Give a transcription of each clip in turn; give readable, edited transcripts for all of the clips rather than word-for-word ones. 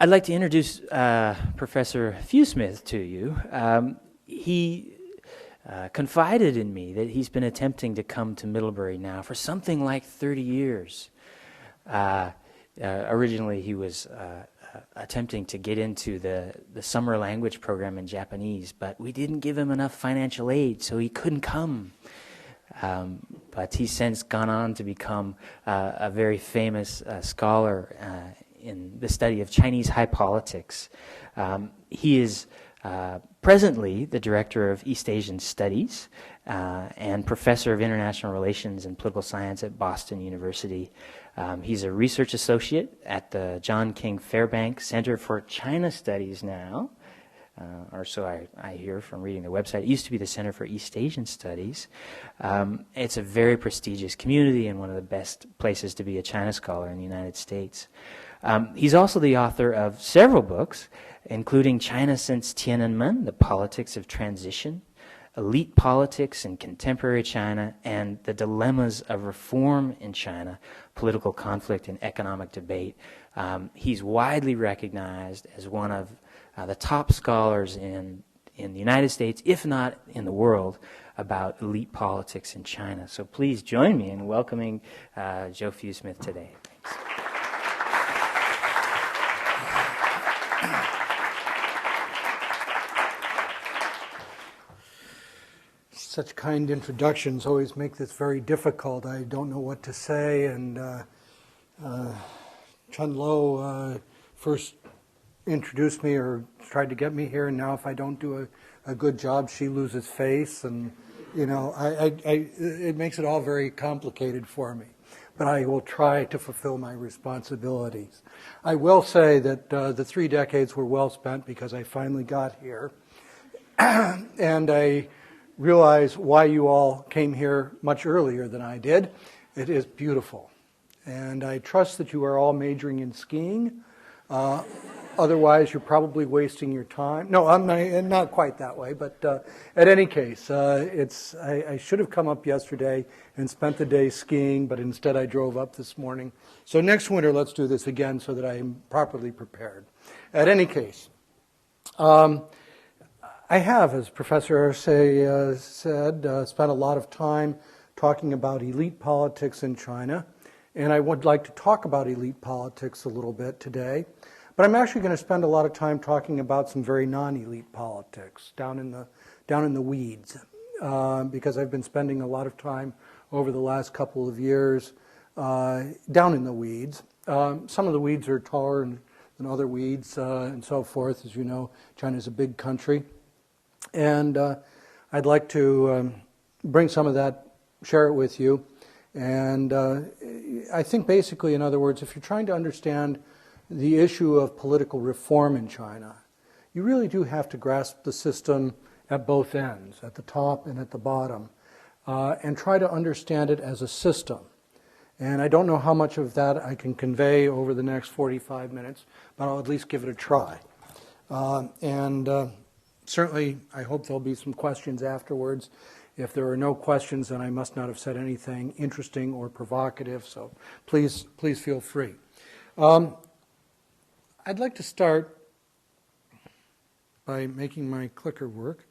I'd like to introduce Professor Fewsmith to you. He confided in me that he's been attempting to come to Middlebury now for something like 30 years. Originally, he was attempting to get into the summer language program in Japanese, but we didn't give him enough financial aid, so he couldn't come. But he's since gone on to become a very famous scholar in the study of Chinese high politics. He is presently the director of East Asian Studies and professor of international relations and political science at Boston University. He's a research associate at the John King Fairbank Center for China Studies now, or so I hear from reading the website. It used to be the Center for East Asian Studies. It's a very prestigious community and one of the best places to be a China scholar in the United States. He's also the author of several books, including China Since Tiananmen, The Politics of Transition, Elite Politics in Contemporary China, and The Dilemmas of Reform in China, Political Conflict and Economic Debate. He's widely recognized as one of the top scholars in the United States, if not in the world, about elite politics in China. So please join me in welcoming Joe Fewsmith today. Thanks. Such kind introductions always make this very difficult. I don't know what to say, and Chun Lo first introduced me or tried to get me here, and now if I don't do a good job, she loses face, and you know, it makes it all very complicated for me. But I will try to fulfill my responsibilities. I will say that the 3 decades were well spent because I finally got here, and I realize why you all came here much earlier than I did. It is beautiful. And I trust that you are all majoring in skiing. Otherwise, you're probably wasting your time. No, I'm not quite that way. But at any case, I should have come up yesterday and spent the day skiing, but instead I drove up this morning. So next winter, let's do this again so that I am properly prepared. At any case, I have, as Professor RCIA said, spent a lot of time talking about elite politics in China, and I would like to talk about elite politics a little bit today. But I'm actually going to spend a lot of time talking about some very non-elite politics down in the weeds, because I've been spending a lot of time over the last couple of years down in the weeds. Some of the weeds are taller than other weeds and so forth. As you know, China is a big country. And I'd like to bring some of that, share it with you. And I think basically, in other words, if you're trying to understand the issue of political reform in China, you really do have to grasp the system at both ends, at the top and at the bottom, and try to understand it as a system. And I don't know how much of that I can convey over the next 45 minutes, but I'll at least give it a try. Certainly, I hope there'll be some questions afterwards. If there are no questions, then I must not have said anything interesting or provocative, so please feel free. I'd like to start by making my clicker work.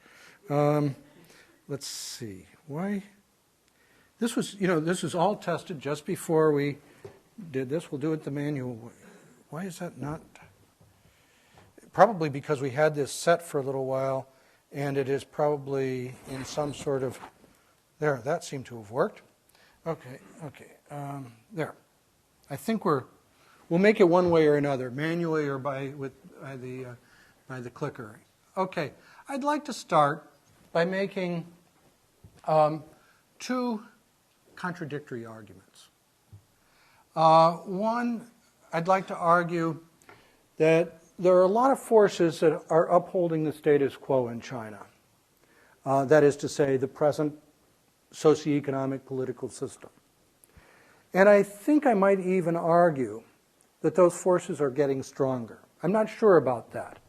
Let's see. Why? This was all tested just before we did this. We'll do it the manual way. Why is that not? Probably because we had this set for a little while, and it is probably in some sort of, there, that seemed to have worked. Okay, there. I think we'll make it one way or another, manually or by the clicker. Okay, I'd like to start by making 2 contradictory arguments. One, I'd like to argue that there are a lot of forces that are upholding the status quo in China. That is to say, the present socioeconomic political system. And I think I might even argue that those forces are getting stronger. I'm not sure about that.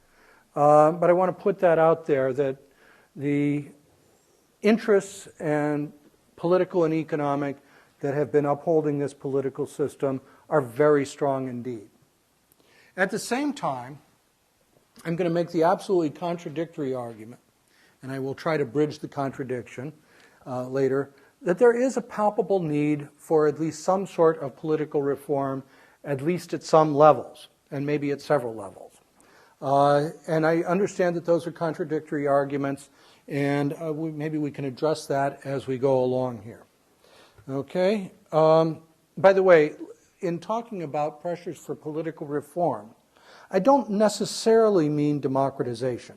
But I want to put that out there, that the interests and political and economic that have been upholding this political system are very strong indeed. At the same time, I'm going to make the absolutely contradictory argument, and I will try to bridge the contradiction later, that there is a palpable need for at least some sort of political reform, at least at some levels, and maybe at several levels. And I understand that those are contradictory arguments, and maybe we can address that as we go along here. Okay? By the way, in talking about pressures for political reform, I don't necessarily mean democratization.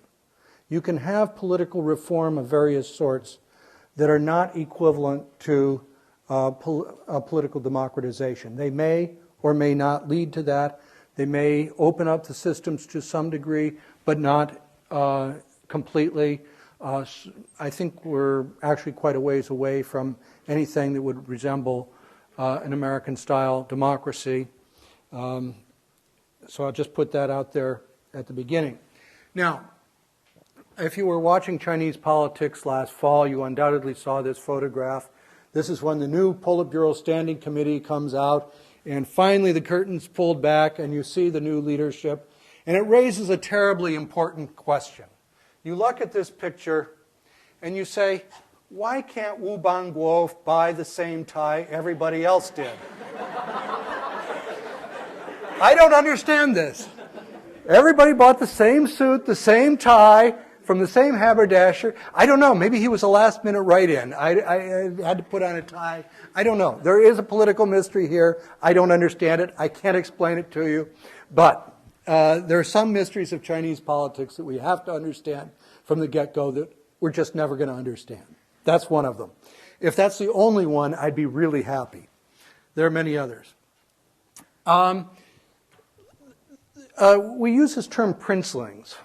You can have political reform of various sorts that are not equivalent to political democratization. They may or may not lead to that. They may open up the systems to some degree, but not completely. I think we're actually quite a ways away from anything that would resemble an American-style democracy. So I'll just put that out there at the beginning. Now, if you were watching Chinese politics last fall, you undoubtedly saw this photograph. This is when the new Politburo Standing Committee comes out, and finally the curtain's pulled back and you see the new leadership, and it raises a terribly important question. You look at this picture and you say, why can't Wu Bangguo buy the same tie everybody else did? I don't understand this. Everybody bought the same suit, the same tie, from the same haberdasher. I don't know. Maybe he was a last-minute write-in. I had to put on a tie. I don't know. There is a political mystery here. I don't understand it. I can't explain it to you. But there are some mysteries of Chinese politics that we have to understand from the get-go that we're just never going to understand. That's one of them. If that's the only one, I'd be really happy. There are many others. We use this term princelings,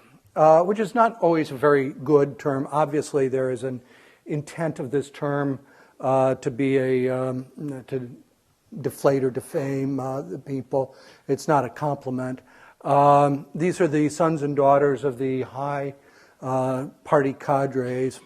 which is not always a very good term. Obviously, there is an intent of this term to be to deflate or defame the people. It's not a compliment. These are the sons and daughters of the high party cadres,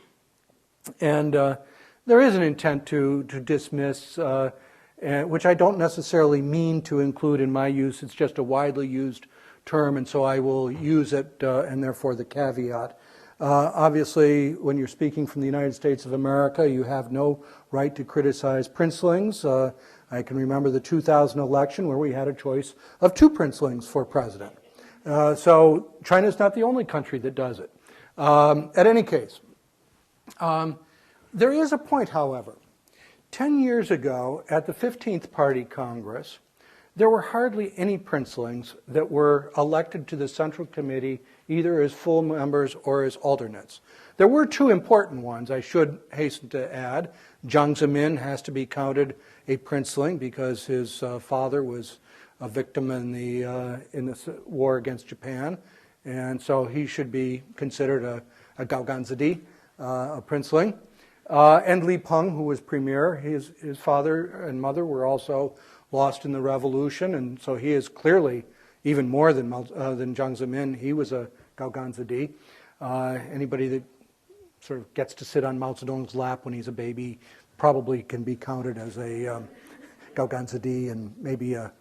and there is an intent to dismiss, which I don't necessarily mean to include in my use. It's just a widely used term, and so I will use it, and therefore the caveat. Obviously, when you're speaking from the United States of America, you have no right to criticize princelings. I can remember the 2000 election where we had a choice of 2 princelings for president. So China's not the only country that does it. At any case, there is a point, however. 10 years ago, at the 15th Party Congress, there were hardly any princelings that were elected to the Central Committee either as full members or as alternates. There were 2 important ones, I should hasten to add. Jiang Zemin has to be counted a princeling because his father was a victim in the war against Japan, and so he should be considered a Gaoganzidi, a princeling. And Li Peng, who was premier, his father and mother were also lost in the revolution, and so he is clearly even more than Jiang Zemin. He was a Gaoganzidi. Anybody that sort of gets to sit on Mao Zedong's lap when he's a baby probably can be counted as a Gaoganzidi and maybe a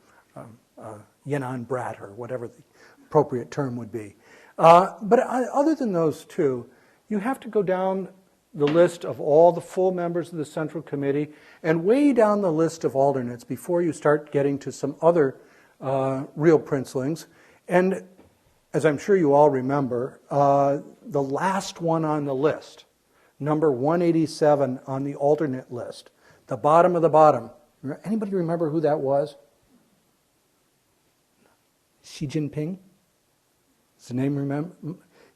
Yan'an brat or whatever the appropriate term would be. But other than those 2, you have to go down the list of all the full members of the Central Committee and way down the list of alternates before you start getting to some other real princelings. And as I'm sure you all remember, the last one on the list, number 187 on the alternate list, the bottom of the bottom. Anybody remember who that was? Xi Jinping? Does the name remember?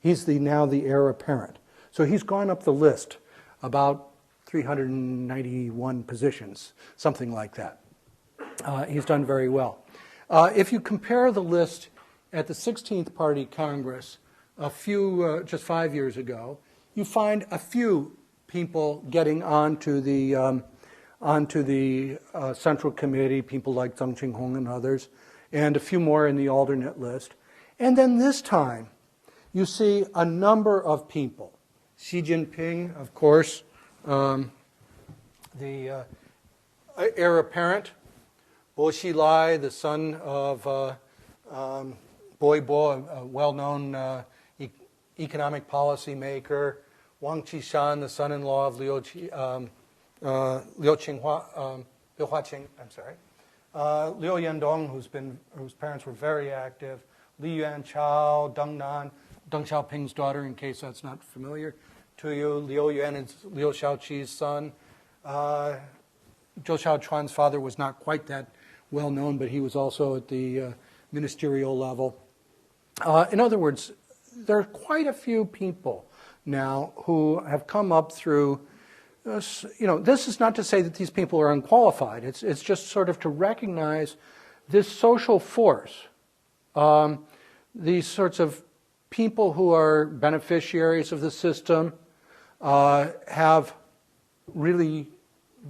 He's now the heir apparent. So he's gone up the list about 391 positions, something like that. He's done very well. If you compare the list at the 16th Party Congress just 5 years ago, you find a few people getting onto the Central Committee, people like Zheng Qinghong and others, and a few more in the alternate list. And then this time, you see a number of people. Xi Jinping, of course, The heir apparent, Bo Xilai, the son of Bo, a well-known economic policy maker, Wang Qishan, the son-in-law of Liu Huaqing, Liu Yandong, whose parents were very active, Li Yuanchao, Deng Nan, Deng Xiaoping's daughter, in case that's not familiar to you. Liu Yuan is Liu Shaoqi's son. Zhou Xiaochuan's father was not quite that well known, but he was also at the ministerial level. In other words, there are quite a few people now who have come up through, this is not to say that these people are unqualified. It's just sort of to recognize this social force, these sorts of people who are beneficiaries of the system have really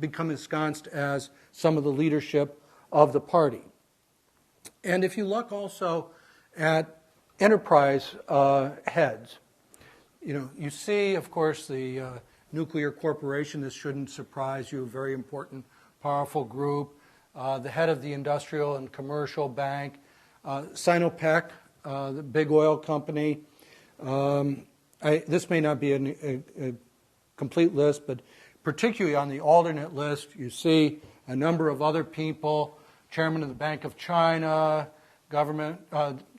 become ensconced as some of the leadership of the party. And if you look also at enterprise heads, you see, of course, the nuclear corporation. This shouldn't surprise you, a very important, powerful group. The head of the industrial and commercial bank, Sinopec, the big oil company. This may not be a complete list, but particularly on the alternate list, you see a number of other people, chairman of the Bank of China, government,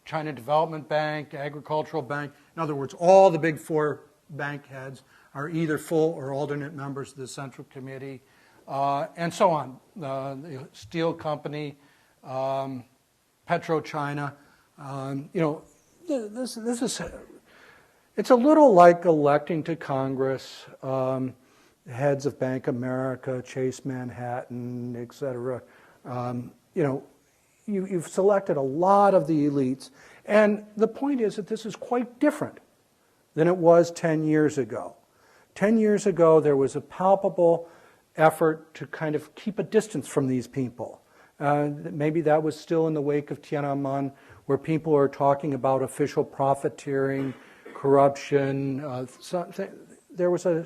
China Development Bank, Agricultural Bank. In other words, all the big four bank heads are either full or alternate members of the Central Committee, and so on. The steel company, PetroChina. This is, it's a little like electing to Congress heads of Bank of America, Chase Manhattan, et cetera. You've selected a lot of the elites. And the point is that this is quite different than it was 10 years ago. 10 years ago, there was a palpable effort to kind of keep a distance from these people. Maybe that was still in the wake of Tiananmen, where people are talking about official profiteering, corruption. There was a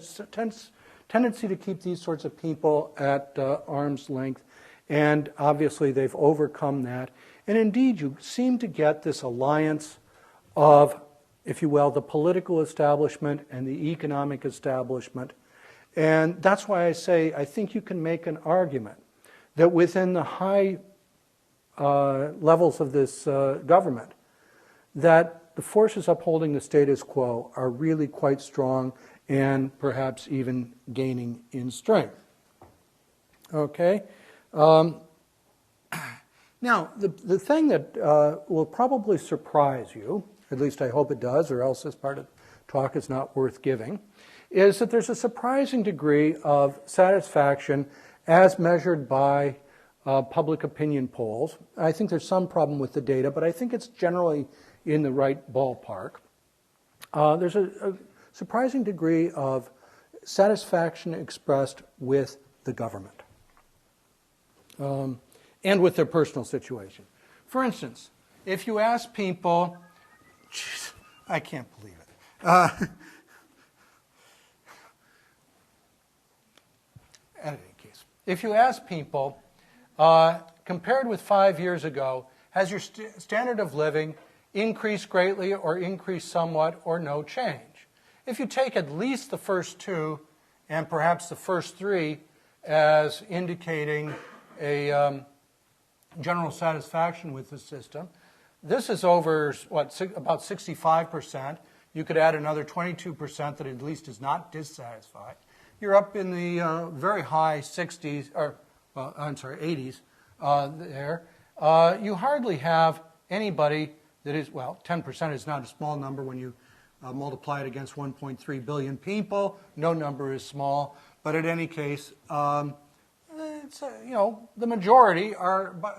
tendency to keep these sorts of people at arm's length, and obviously they've overcome that. And indeed, you seem to get this alliance of, if you will, the political establishment and the economic establishment. And that's why I say I think you can make an argument that within the high levels of this government, that the forces upholding the status quo are really quite strong and perhaps even gaining in strength. Okay? Now, the thing that will probably surprise you, at least I hope it does, or else this part of the talk is not worth giving, is that there's a surprising degree of satisfaction as measured by public opinion polls. I think there's some problem with the data, but I think it's generally in the right ballpark. There's a surprising degree of satisfaction expressed with the government and with their personal situation. For instance, if you ask people, geez, I can't believe it. In any case, if you ask people, compared with 5 years ago, has your standard of living increased greatly or increased somewhat or no change? If you take at least the first two and perhaps the first three as indicating a general satisfaction with the system, this is over, about 65%. You could add another 22% that at least is not dissatisfied. You're up in the very high 60s, or 80s there. You hardly have anybody that is, 10% is not a small number when you multiply it against 1.3 billion people. No number is small, but in any case, it's, the majority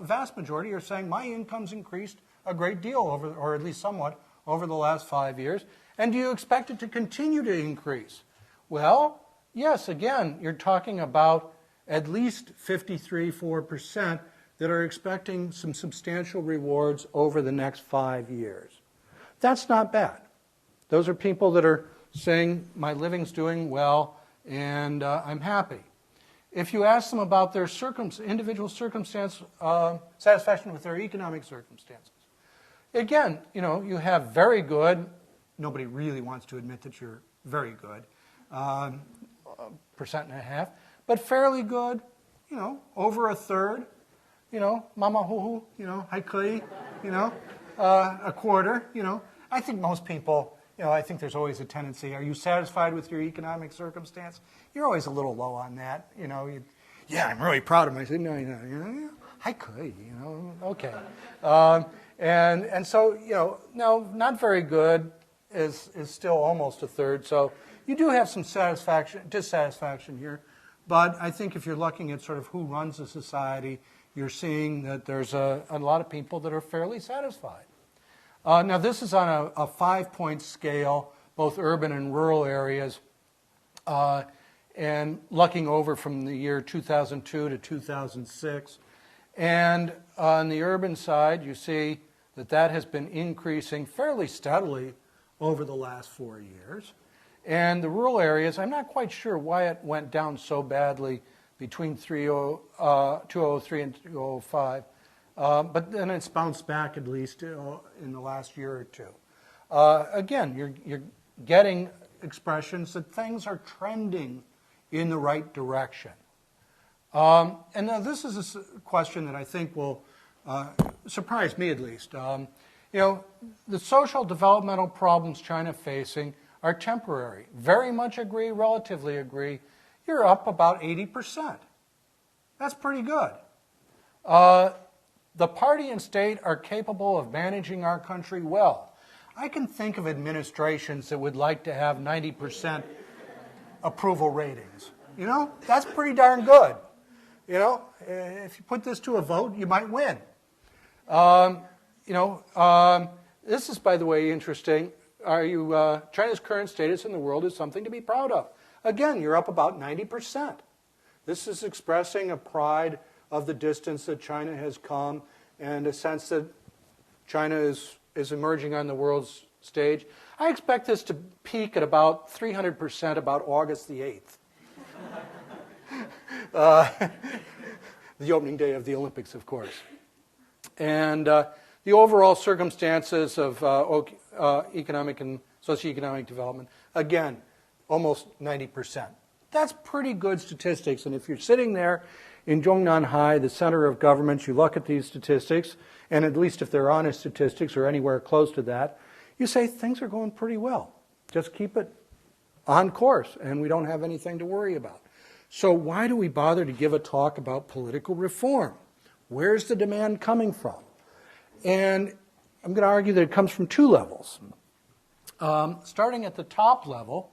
vast majority are saying my income's increased a great deal over, or at least somewhat, over the last 5 years. And do you expect it to continue to increase? Well, yes, again, you're talking about at least 4% that are expecting some substantial rewards over the next 5 years. That's not bad. Those are people that are saying my living's doing well, and I'm happy. If you ask them about their individual circumstance, satisfaction with their economic circumstances, again, you have very good. Nobody really wants to admit that you're very good, 1.5%, but fairly good, over a third, mama hoo hoo, haikui, a quarter, I think most people, I think there's always a tendency, are you satisfied with your economic circumstance? You're always a little low on that, yeah, I'm really proud of myself. No, haikui, okay. And so, no, not very good is still almost a third. So you do have some dissatisfaction here. But I think if you're looking at sort of who runs a society, you're seeing that there's a lot of people that are fairly satisfied. Now, this is on a 5-point scale, both urban and rural areas, and looking over from the year 2002 to 2006. And on the urban side, you see that has been increasing fairly steadily over the last 4 years. And the rural areas, I'm not quite sure why it went down so badly between 2003 and 2005. But then it's bounced back at least in the last year or two. Again, you're getting expressions that things are trending in the right direction. And now this is a question that I think will surprise me at least. The social developmental problems China facing are temporary. Very much agree, relatively agree. You're up about 80%. That's pretty good. The party and state are capable of managing our country well. I can think of administrations that would like to have 90% approval ratings. That's pretty darn good. If you put this to a vote, you might win. This is, by the way, interesting. China's current status in the world is something to be proud of. Again, you're up about 90%. This is expressing a pride of the distance that China has come and a sense that China is emerging on the world's stage. I expect this to peak at about 300% about August the 8th. The opening day of the Olympics, of course. And the overall circumstances of economic and socioeconomic development, again, almost 90%. That's pretty good statistics. And if you're sitting there in Zhongnanhai, the center of government, you look at these statistics, and at least if they're honest statistics or anywhere close to that, you say things are going pretty well. Just keep it on course, and we don't have anything to worry about. So why do we bother to give a talk about political reform? Where's the demand coming from? And I'm going to argue that it comes from two levels. Starting at the top level,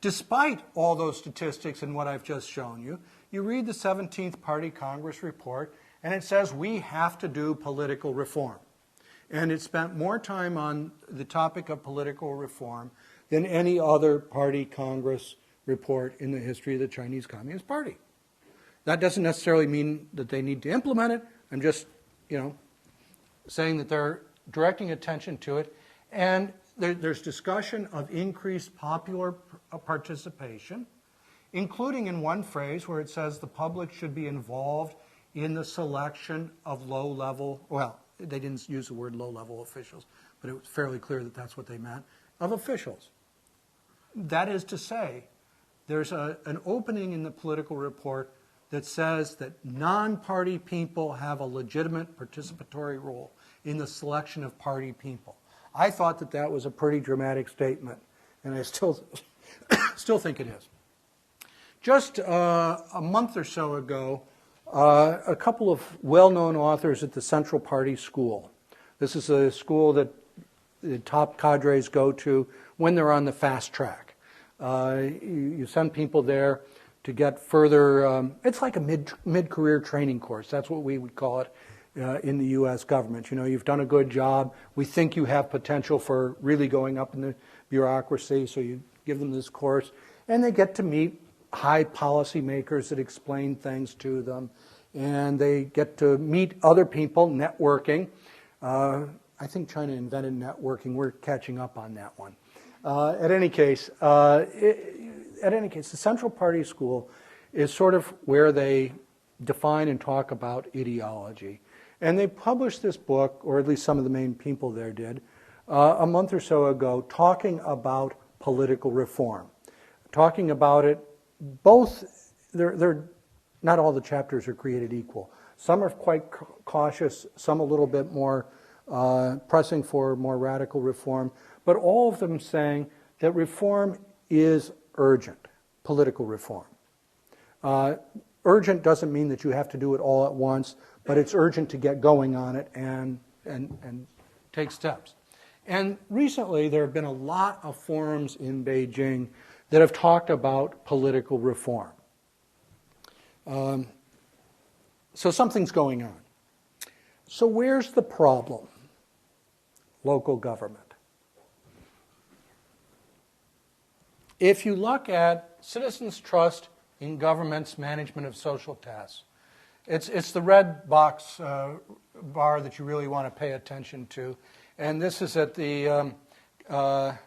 despite all those statistics and what I've just shown you, you read the 17th Party Congress report, and it says we have to do political reform. And it spent more time on the topic of political reform than any other Party Congress report in the history of the Chinese Communist Party. That doesn't necessarily mean that they need to implement it. I'm just, saying that they're directing attention to it. And there's discussion of increased popular participation, including in one phrase where it says the public should be involved in the selection of low-level, well, they didn't use the word low-level officials, but it was fairly clear that that's what they meant, of officials. That is to say, there's an opening in the political report that says that non-party people have a legitimate participatory role in the selection of party people. I thought that was a pretty dramatic statement, and I still think it is. Just a month or so ago, a couple of well-known authors at the Central Party School. This is a school that the top cadres go to when they're on the fast track. You send people there to get further, it's like a mid-career training course. That's what we would call it in the U.S. government. You've done a good job. We think you have potential for really going up in the bureaucracy, so you give them this course. And they get to meet high policymakers that explain things to them. And they get to meet other people, networking. I think China invented networking. We're catching up on that one. At any case, at any case, the Central Party School is sort of where they define and talk about ideology. And they published this book, or at least some of the main people there did, a month or so ago, talking about political reform. Talking about it, both, they're not all the chapters are created equal. Some are quite cautious, some a little bit more pressing for more radical reform, but all of them saying that reform is urgent, political reform. Urgent doesn't mean that you have to do it all at once, but it's urgent to get going on it and take steps. And recently there have been a lot of forums in Beijing that have talked about political reform. So something's going on. So where's the problem? Local government. If you look at citizens' trust in government's management of social tasks, it's the red box bar that you really want to pay attention to. And this is at the, that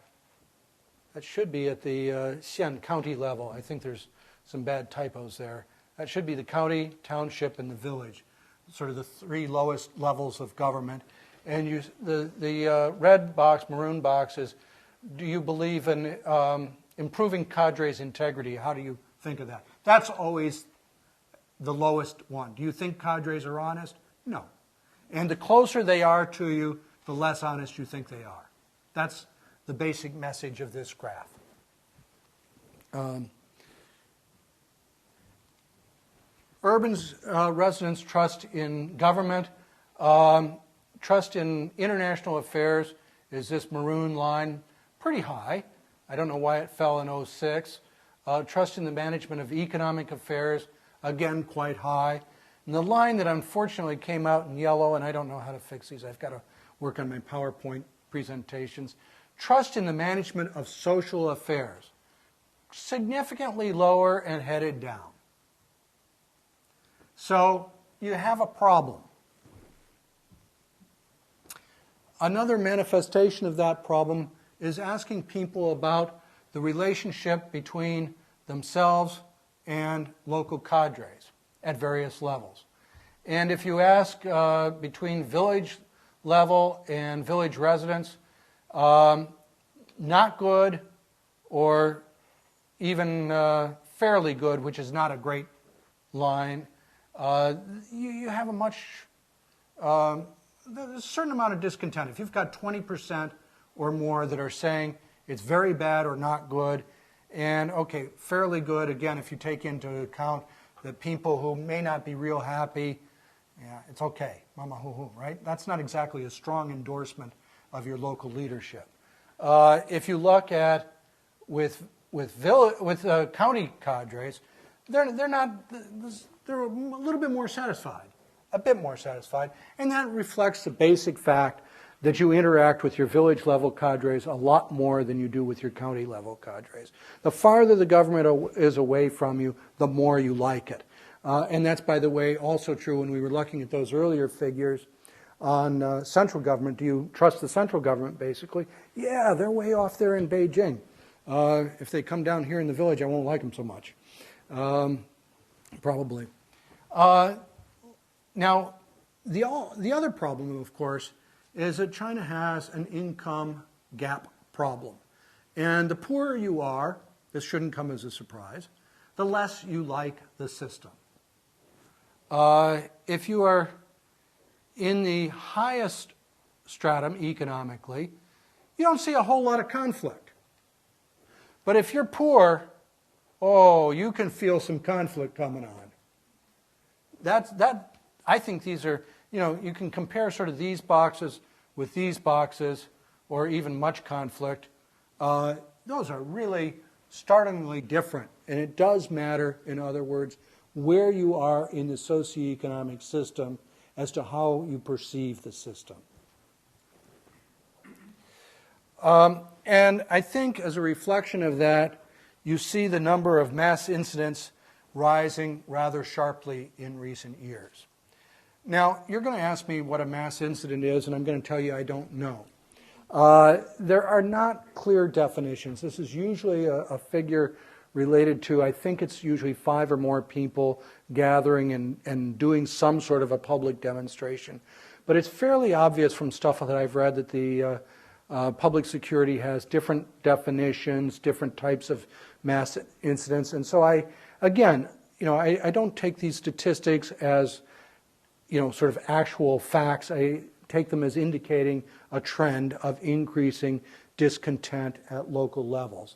should be at the Xian county level. I think there's some bad typos there. That should be the county, township, and the village, sort of the three lowest levels of government. And the red box, maroon box is, do you believe in improving cadres' integrity? How do you think of that? That's always the lowest one. Do you think cadres are honest? No. And the closer they are to you, the less honest you think they are. That's the basic message of this graph. Urban residents' trust in government, trust in international affairs is this maroon line, pretty high. I don't know why it fell in 2006. Trust in the management of economic affairs, again, quite high. And the line that unfortunately came out in yellow, and I don't know how to fix these, I've got to work on my PowerPoint presentations. Trust in the management of social affairs, significantly lower and headed down. So you have a problem. Another manifestation of that problem is asking people about the relationship between themselves and local cadres at various levels. And if you ask between village level and village residents, not good or even fairly good, which is not a great line, you have a much, there's a certain amount of discontent. If you've got 20% or more that are saying it's very bad or not good, and okay, fairly good, again, if you take into account the people who may not be real happy, yeah, it's okay, mama hoo-hoo, right? That's not exactly a strong endorsement of your local leadership. If you look at with county cadres, they're a little bit more satisfied, a bit more satisfied, and that reflects the basic fact that you interact with your village level cadres a lot more than you do with your county level cadres. The farther the government is away from you, the more you like it. And that's, by the way, also true when we were looking at those earlier figures on central government. Do you trust the central government, basically? Yeah, they're way off there in Beijing. If they come down here in the village, I won't like them so much. Probably. Now, the other problem, of course, is that China has an income gap problem. And the poorer you are, this shouldn't come as a surprise, the less you like the system. If you are in the highest stratum economically, you don't see a whole lot of conflict. But if you're poor, oh, you can feel some conflict coming on. I think these are, you can compare sort of these boxes with these boxes, or even much conflict. Those are really startlingly different. And it does matter, in other words, where you are in the socioeconomic system as to how you perceive the system. And I think as a reflection of that, you see the number of mass incidents rising rather sharply in recent years. Now, you're going to ask me what a mass incident is, and I'm going to tell you I don't know. There are not clear definitions. This is usually a figure related to, I think it's usually 5 or more people gathering and doing some sort of a public demonstration. But it's fairly obvious from stuff that I've read that the public security has different definitions, different types of mass incidents. And so I don't take these statistics as, sort of actual facts. I take them as indicating a trend of increasing discontent at local levels.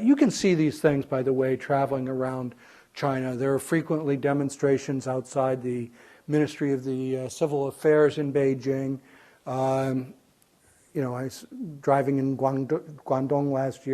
You can see these things, by the way, traveling around China. There are frequently demonstrations outside the Ministry of the Civil Affairs in Beijing. I was driving in Guangdong last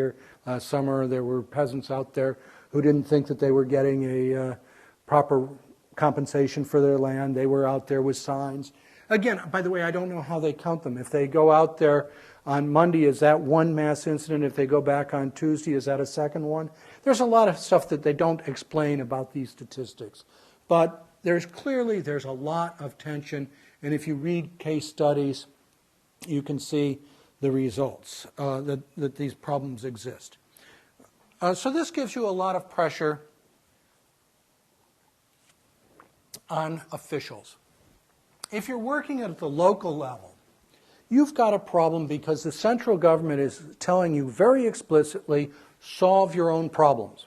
summer. There were peasants out there who didn't think that they were getting a proper compensation for their land. They were out there with signs. Again, by the way, I don't know how they count them. If they go out there on Monday, is that one mass incident? If they go back on Tuesday, is that a second one? There's a lot of stuff that they don't explain about these statistics. But there's a lot of tension, and if you read case studies, you can see the results, that these problems exist. So this gives you a lot of pressure on officials. If you're working at the local level, you've got a problem because the central government is telling you very explicitly, solve your own problems.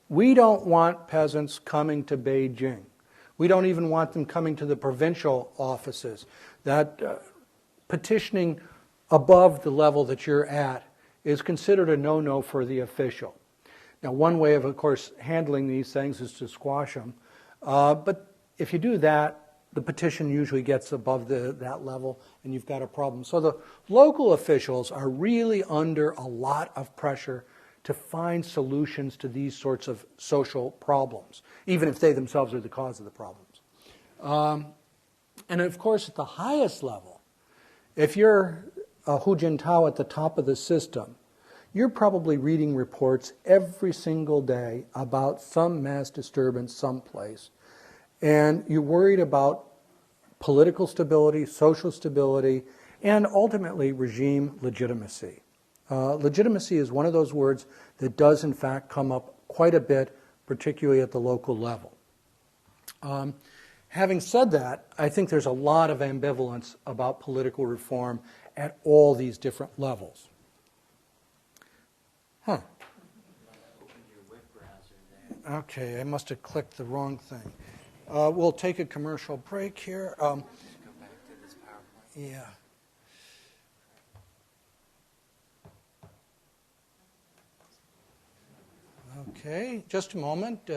We don't want peasants coming to Beijing. We don't even want them coming to the provincial offices. That petitioning above the level that you're at is considered a no-no for the official. Now, one way of course, handling these things is to squash them. But if you do that, the petition usually gets above that level, and you've got a problem. So the local officials are really under a lot of pressure to find solutions to these sorts of social problems, even if they themselves are the cause of the problems. And of course, at the highest level, if you're a Hu Jintao at the top of the system, you're probably reading reports every single day about some mass disturbance someplace. And you're worried about political stability, social stability, and ultimately regime legitimacy. Legitimacy is one of those words that does in fact come up quite a bit, particularly at the local level. Having said that, I think there's a lot of ambivalence about political reform at all these different levels. Okay, I must have clicked the wrong thing. We'll take a commercial break here. Go back to this PowerPoint. Yeah. Okay, just a moment. Did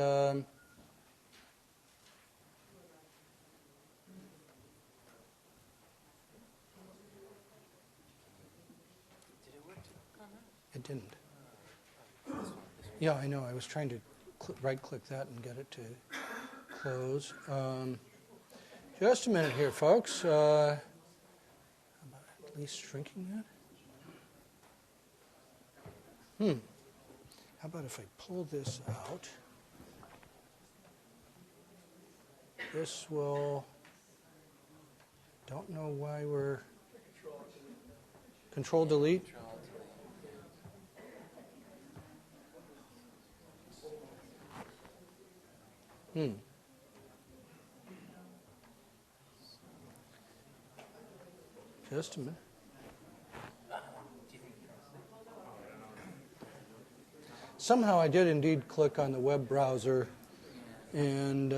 it work? It didn't. Yeah, I know. I was trying to right-click that and get it to close. Just a minute here, folks. How about at least shrinking that? How about if I pull this out? This will... Don't know why we're... Control-delete? Just a minute. Somehow I did indeed click on the web browser, and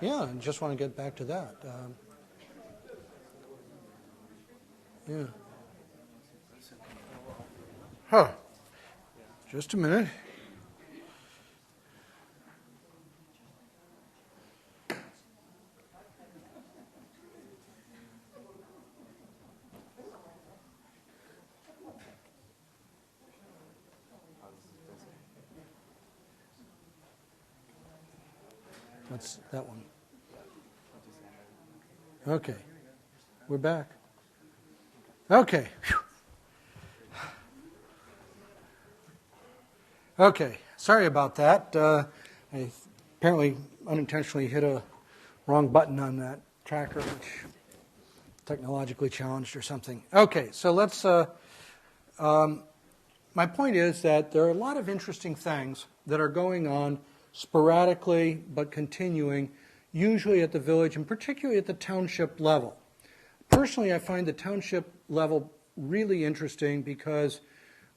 yeah, I just want to get back to that. Yeah. Just a minute. That's that one. Okay. We're back. Okay. Okay. Sorry about that. I apparently unintentionally hit a wrong button on that tracker, which technologically challenged or something. Okay, so let's my point is that there are a lot of interesting things that are going on sporadically but continuing, usually at the village and particularly at the township level. Personally, I find the township level really interesting because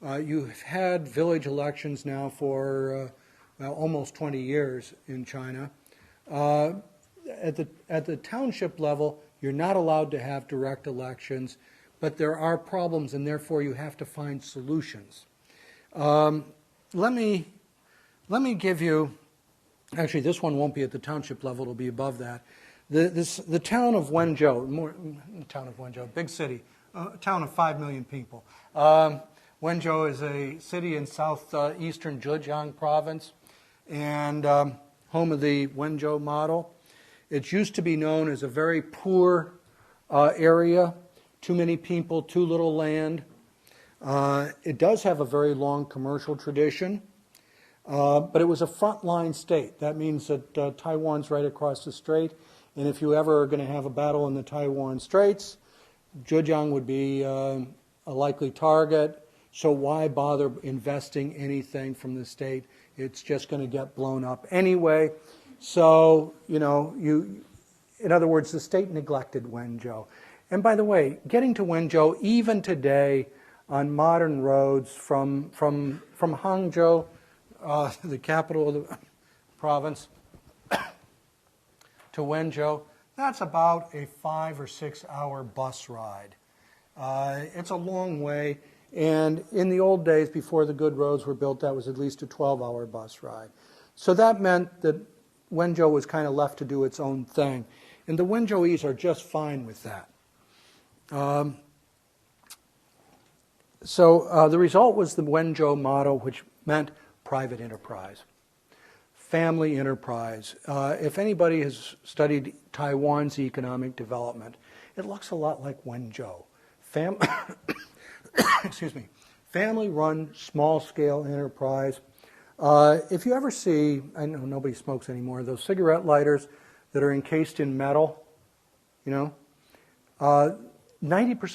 you've had village elections now for almost 20 years in China. At the township level, you're not allowed to have direct elections, but there are problems, and therefore you have to find solutions. Let me give you, actually this one won't be at the township level, it'll be above that. The town of Wenzhou, big city, a town of 5 million people. Wenzhou is a city in southeastern Zhejiang province and home of the Wenzhou model. It used to be known as a very poor area, too many people, too little land. It does have a very long commercial tradition, but it was a frontline state. That means that Taiwan's right across the strait, and if you ever are going to have a battle in the Taiwan Straits, Zhejiang would be a likely target. So why bother investing anything from the state? It's just going to get blown up anyway. So, in other words, the state neglected Wenzhou. And by the way, getting to Wenzhou, even today, on modern roads from Hangzhou, the capital of the province, to Wenzhou, that's about a 5 or 6 hour bus ride. It's a long way, and in the old days, before the good roads were built, that was at least a 12-hour bus ride. So that meant that Wenzhou was kind of left to do its own thing, and the Wenzhouese are just fine with that. So the result was the Wenzhou model, which meant private enterprise, family enterprise. If anybody has studied Taiwan's economic development, it looks a lot like Wenzhou. Excuse me, family-run, small-scale enterprise. If you ever see, I know nobody smokes anymore, those cigarette lighters that are encased in metal, 90%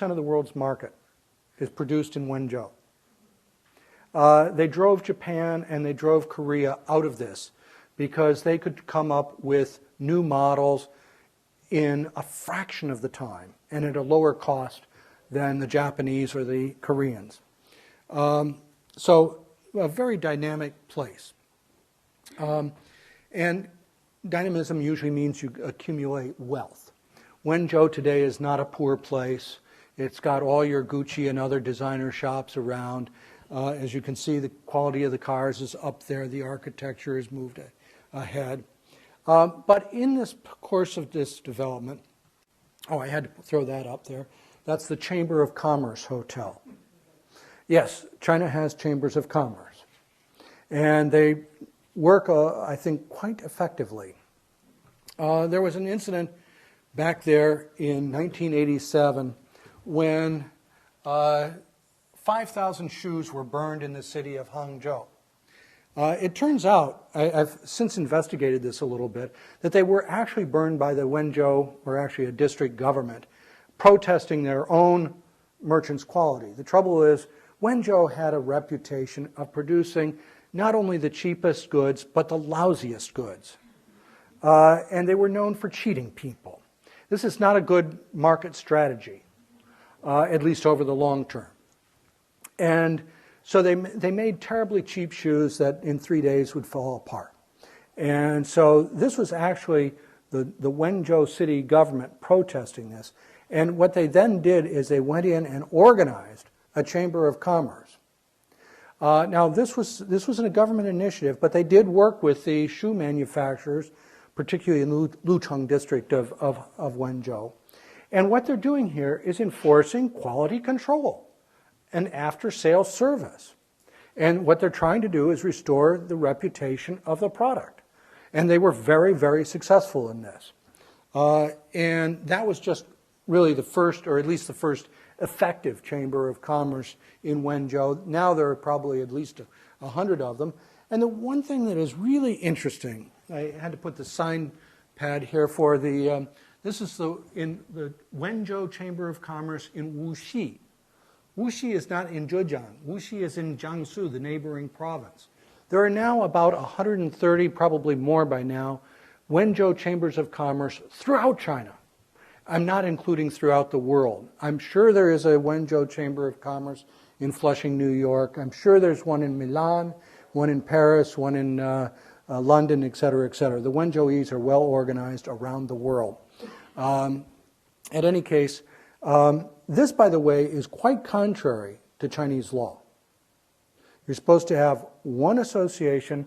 of the world's market is produced in Wenzhou. They drove Japan and they drove Korea out of this because they could come up with new models in a fraction of the time and at a lower cost than the Japanese or the Koreans. So a very dynamic place. And dynamism usually means you accumulate wealth. Wenzhou today is not a poor place. It's got all your Gucci and other designer shops around. As you can see, the quality of the cars is up there. The architecture has moved ahead. But in this course of this development, I had to throw that up there. That's the Chamber of Commerce Hotel. Yes, China has chambers of commerce. And they work, I think, quite effectively. There was an incident back there in 1987 when 5,000 shoes were burned in the city of Hangzhou. It turns out, I've since investigated this a little bit, that they were actually burned by the Wenzhou, or actually a district government, protesting their own merchants' quality. The trouble is, Wenzhou had a reputation of producing not only the cheapest goods, but the lousiest goods. And they were known for cheating people. This is not a good market strategy, at least over the long term. And so they made terribly cheap shoes that in 3 days would fall apart. And so this was actually the Wenzhou city government protesting this. And what they then did is they went in and organized a chamber of commerce. Now this wasn't a government initiative, but they did work with the shoe manufacturers, particularly in the Lucheng district of Wenzhou. And what they're doing here is enforcing quality control and after-sales service. And what they're trying to do is restore the reputation of the product. And they were very, very successful in this. And that was just really the first, or at least the first, effective chamber of commerce in Wenzhou. Now there are probably at least 100 of them. And the one thing that is really interesting, I had to put the sign pad here for the, this is in the Wenzhou Chamber of Commerce in Wuxi. Wuxi is not in Zhejiang. Wuxi is in Jiangsu, the neighboring province. There are now about 130, probably more by now, Wenzhou chambers of commerce throughout China. I'm not including throughout the world. I'm sure there is a Wenzhou Chamber of Commerce in Flushing, New York. I'm sure there's one in Milan, one in Paris, one in London, et cetera, et cetera. The Wenzhouese are well organized around the world. At any case, this, by the way, is quite contrary to Chinese law. You're supposed to have one association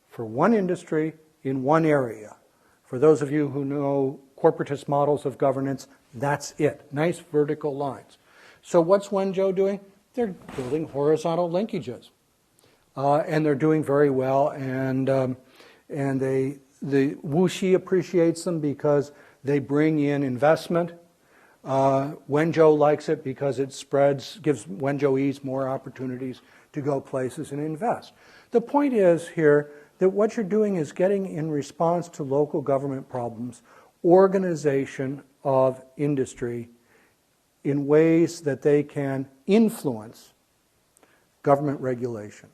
for one industry in one area. For those of you who know corporatist models of governance, that's it. Nice vertical lines. So what's Wenzhou doing? They're building horizontal linkages. And they're doing very well. And the Wuxi appreciates them because they bring in investment. Wenzhou likes it because it gives Wenzhouese more opportunities to go places and invest. The point is here that what you're doing is getting, in response to local government problems, organization of industry in ways that they can influence government regulation.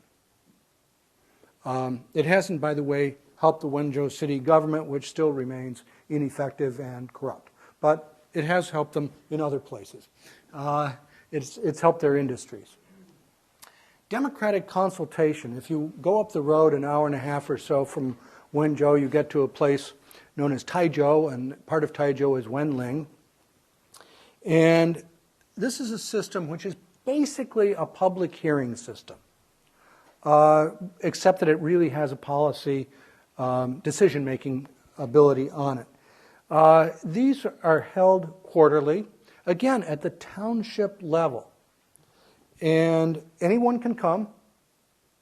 It hasn't, by the way, helped the Wenzhou city government, which still remains ineffective and corrupt. But it has helped them in other places. It's helped their industries. Democratic consultation. If you go up the road an hour and a half or so from Wenzhou, you get to a place known as Taizhou, and part of Taizhou is Wenling. And this is a system which is basically a public hearing system, except that it really has a policy decision-making ability on it. These are held quarterly, again, at the township level. And anyone can come.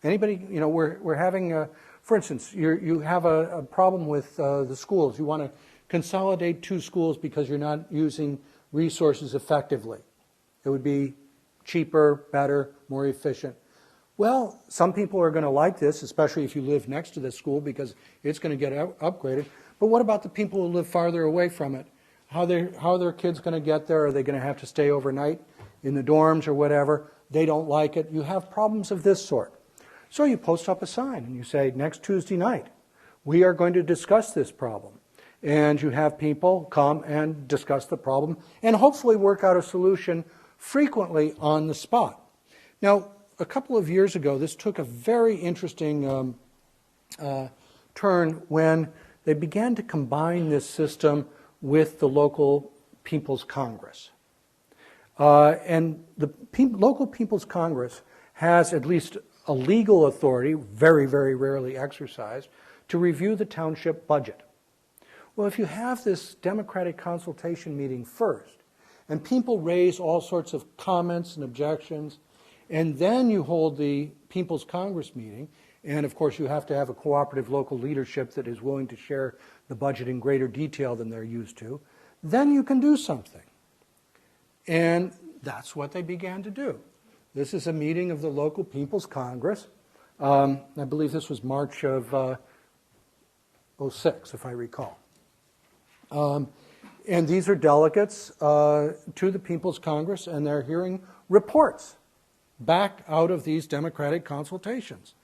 Anybody, we're having, for instance, you have a problem with the schools. You want to consolidate 2 schools because you're not using resources effectively. It would be cheaper, better, more efficient. Well, some people are going to like this, especially if you live next to the school, because it's going to get upgraded. But what about the people who live farther away from it? How are their kids going to get there? Are they going to have to stay overnight in the dorms or whatever? They don't like it. You have problems of this sort. So you post up a sign and you say, next Tuesday night, we are going to discuss this problem. And you have people come and discuss the problem and hopefully work out a solution frequently on the spot. Now, a couple of years ago, this took a very interesting turn when they began to combine this system with the local People's Congress. And the local People's Congress has at least a legal authority, very, very rarely exercised, to review the township budget. Well, if you have this democratic consultation meeting first, and people raise all sorts of comments and objections, and then you hold the People's Congress meeting, and of course you have to have a cooperative local leadership that is willing to share the budget in greater detail than they're used to, then you can do something. And that's what they began to do. This is a meeting of the local People's Congress. I believe this was March of 06, if I recall. And these are delegates to the People's Congress, and they're hearing reports back out of these democratic consultations.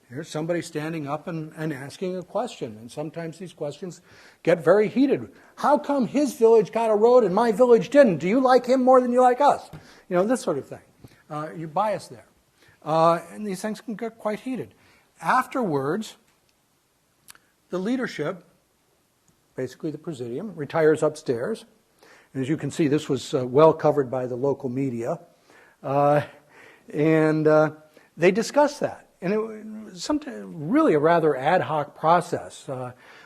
Here's somebody standing up and asking a question, and sometimes these questions get very heated. How come his village got a road and my village didn't? Do you like him more than you like us? This sort of thing. You're biased there. And these things can get quite heated. Afterwards, the leadership, basically the presidium, retires upstairs. And as you can see, this was well covered by the local media. And they discussed that. And it was sometimes really a rather ad hoc process.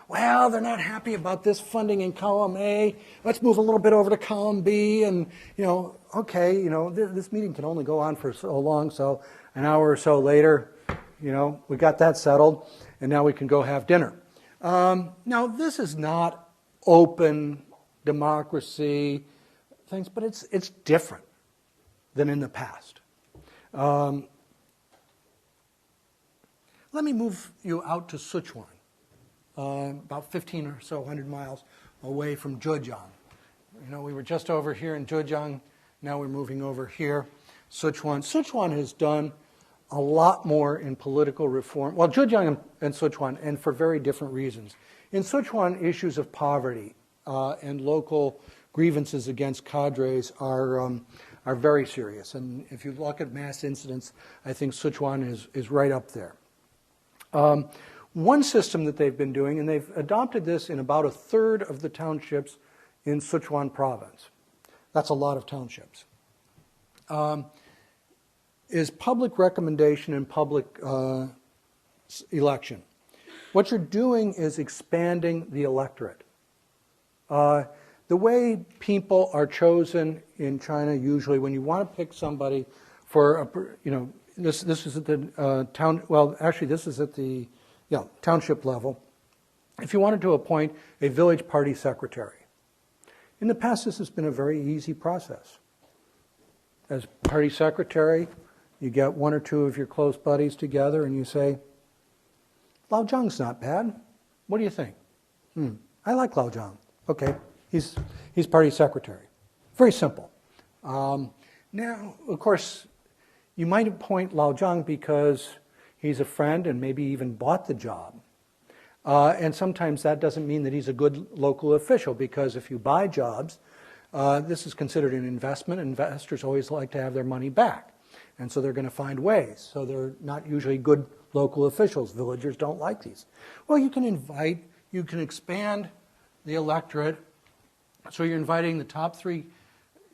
Well, they're not happy about this funding in column A. Let's move a little bit over to column B. And, okay, this meeting can only go on for so long. So an hour or so later, we got that settled. And now we can go have dinner. Now, this is not open democracy things, but it's different than in the past. Let me move you out to Sichuan, about 15 or so hundred miles away from Zhejiang. We were just over here in Zhejiang. Now we're moving over here. Sichuan. Sichuan has done a lot more in political reform. Well, Zhejiang and Sichuan, and for very different reasons. In Sichuan, issues of poverty and local grievances against cadres are very serious. And if you look at mass incidents, I think Sichuan is right up there. One system that they've been doing, and they've adopted this in about a third of the townships in Sichuan province. That's a lot of townships. Is public recommendation and public election. What you're doing is expanding the electorate. The way people are chosen in China, usually when you want to pick somebody for, this is at the this is at the township level. If you wanted to appoint a village party secretary. In the past, this has been a very easy process. As party secretary, you get one or two of your close buddies together and you say, Lao Zhang's not bad. What do you think? I like Lao Zhang. Okay, he's party secretary. Very simple. Now, of course, you might appoint Lao Zhang because he's a friend and maybe even bought the job. And sometimes that doesn't mean that he's a good local official, because if you buy jobs, this is considered an investment. Investors always like to have their money back. And so they're going to find ways. So they're not usually good local officials. Villagers don't like these. Well, you can expand the electorate. So you're inviting the top 3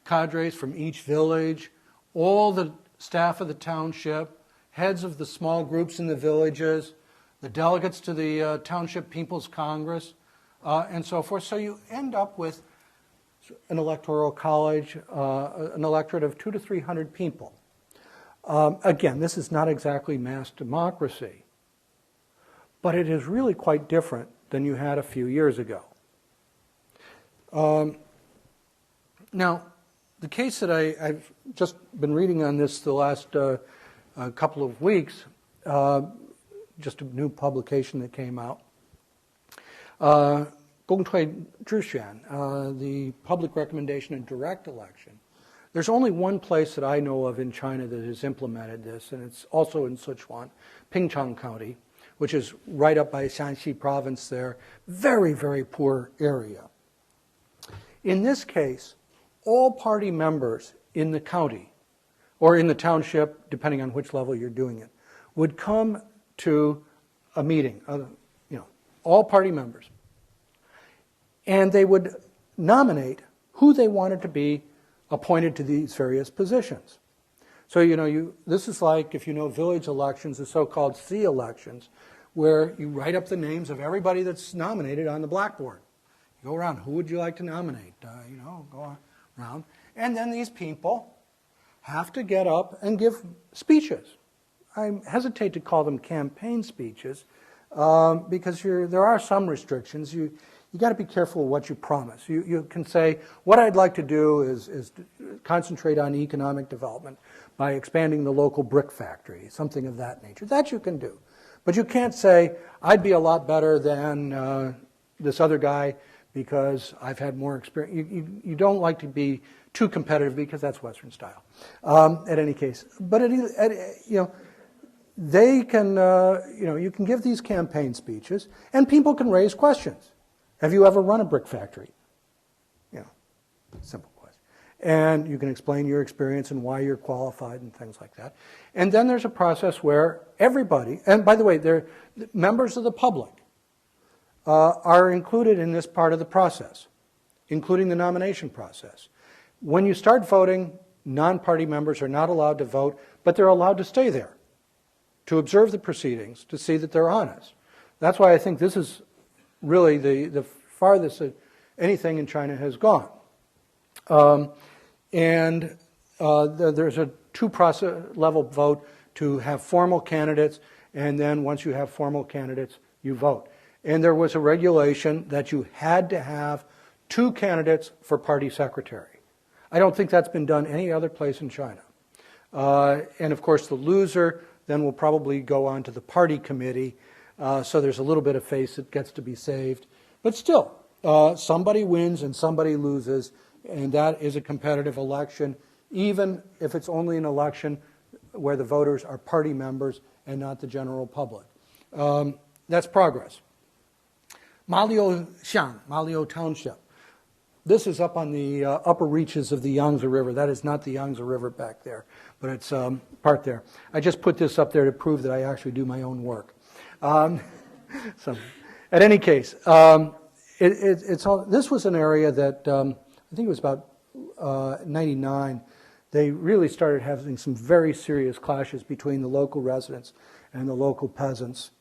cadres from each village, all the staff of the township, heads of the small groups in the villages, the delegates to the Township People's Congress, and so forth. So you end up with an electoral college, an electorate of 200 to 300 people. Again, this is not exactly mass democracy, but it is really quite different than you had a few years ago. Now, the case that I've just been reading on this the last couple of weeks, just a new publication that came out, Gongtui Zhixuan, the public recommendation and direct election. There's only one place that I know of in China that has implemented this, and it's also in Sichuan, Pingchang County, which is right up by Shanxi province there. Very, very poor area. In this case, all party members in the county, or in the township, depending on which level you're doing it, would come to a meeting, all party members. And they would nominate who they wanted to be appointed to these various positions. So, this is like, if you know village elections, the so-called C elections, where you write up the names of everybody that's nominated on the blackboard. You go around, who would you like to nominate? Go around. And then these people have to get up and give speeches. I hesitate to call them campaign speeches because there are some restrictions. You got to be careful what you promise. You can say, what I'd like to do is concentrate on economic development by expanding the local brick factory, something of that nature. That you can do. But you can't say, I'd be a lot better than this other guy because I've had more experience. You don't like to be too competitive because that's Western style, at any case. But, they can, you can give these campaign speeches and people can raise questions. Have you ever run a brick factory? Simple question. And you can explain your experience and why you're qualified and things like that. And then there's a process where everybody, and by the way, they're members of the public, are included in this part of the process, including the nomination process. When you start voting, non-party members are not allowed to vote, but they're allowed to stay there to observe the proceedings, to see that they're honest. That's why I think this is really the farthest that anything in China has gone. There's a 2-level vote to have formal candidates, and then once you have formal candidates, you vote. And there was a regulation that you had to have 2 candidates for party secretary. I don't think that's been done any other place in China. And of course, the loser then will probably go on to the party committee. So there's a little bit of face that gets to be saved. But still, somebody wins and somebody loses, and that is a competitive election even if it's only an election where the voters are party members and not the general public. That's progress. Malio Township. This is up on the upper reaches of the Yangtze River. That is not the Yangtze River back there, but it's part there. I just put this up there to prove that I actually do my own work. So, at any case, this was an area that I think it was about 99. They really started having some very serious clashes between the local residents and the local peasants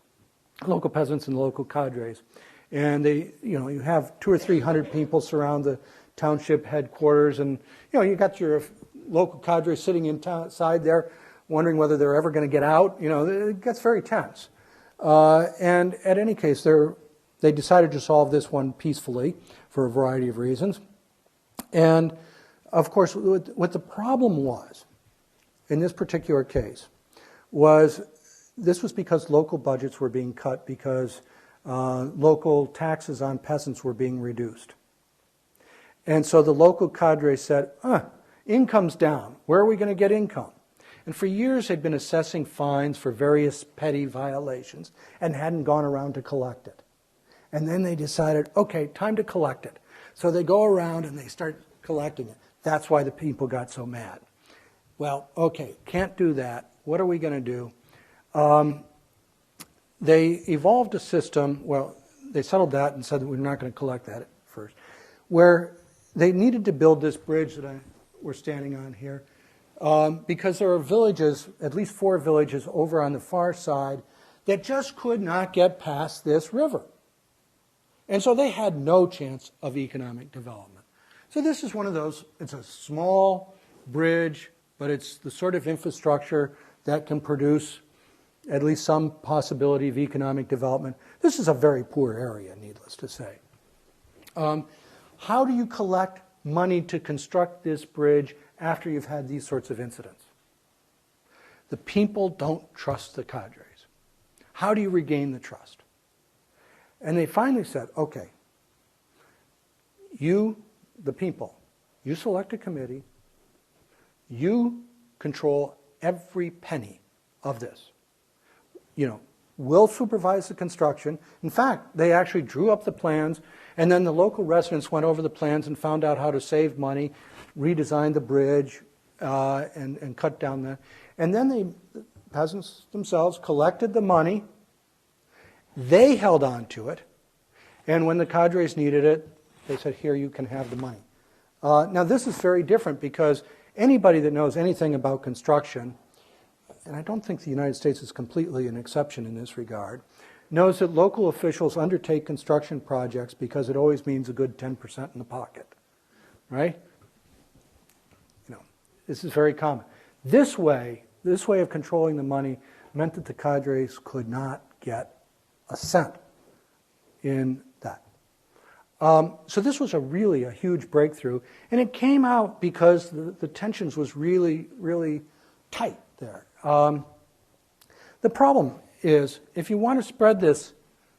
and the local cadres. And you have 200 or 300 people surround the township headquarters, and you got your local cadre sitting inside there, wondering whether they're ever going to get out. It gets very tense. And at any case, they decided to solve this one peacefully for a variety of reasons. And of course, what the problem was in this particular case was because local budgets were being cut because local taxes on peasants were being reduced. And so the local cadre said, income's down. Where are we going to get income? And for years they'd been assessing fines for various petty violations and hadn't gone around to collect it. And then they decided, okay, time to collect it. So they go around and they start collecting it. That's why the people got so mad. Well, okay, can't do that. What are we going to do? They evolved a system, they settled that and said that we're not going to collect that at first, where they needed to build this bridge that we're standing on here, because there are villages, at least 4 villages over on the far side, that just could not get past this river. And so they had no chance of economic development. So this is one of those, it's a small bridge, but it's the sort of infrastructure that can produce at least some possibility of economic development. This is a very poor area, needless to say. How do you collect money to construct this bridge after you've had these sorts of incidents? The people don't trust the cadres. How do you regain the trust? And they finally said, okay, you, the people, you select a committee, you control every penny of this. We'll supervise the construction. In fact, they actually drew up the plans, and then the local residents went over the plans and found out how to save money, redesigned the bridge, and cut down the... And then the peasants themselves collected the money. They held on to it, and when the cadres needed it, they said, here, you can have the money. Now, this is very different because anybody that knows anything about construction, and I don't think the United States is completely an exception in this regard, knows that local officials undertake construction projects because it always means a good 10% in the pocket, right? This is very common. This way of controlling the money meant that the cadres could not get a cent in that. So this was really a huge breakthrough, and it came out because the tensions was really, really tight there. The problem is, if you want to spread this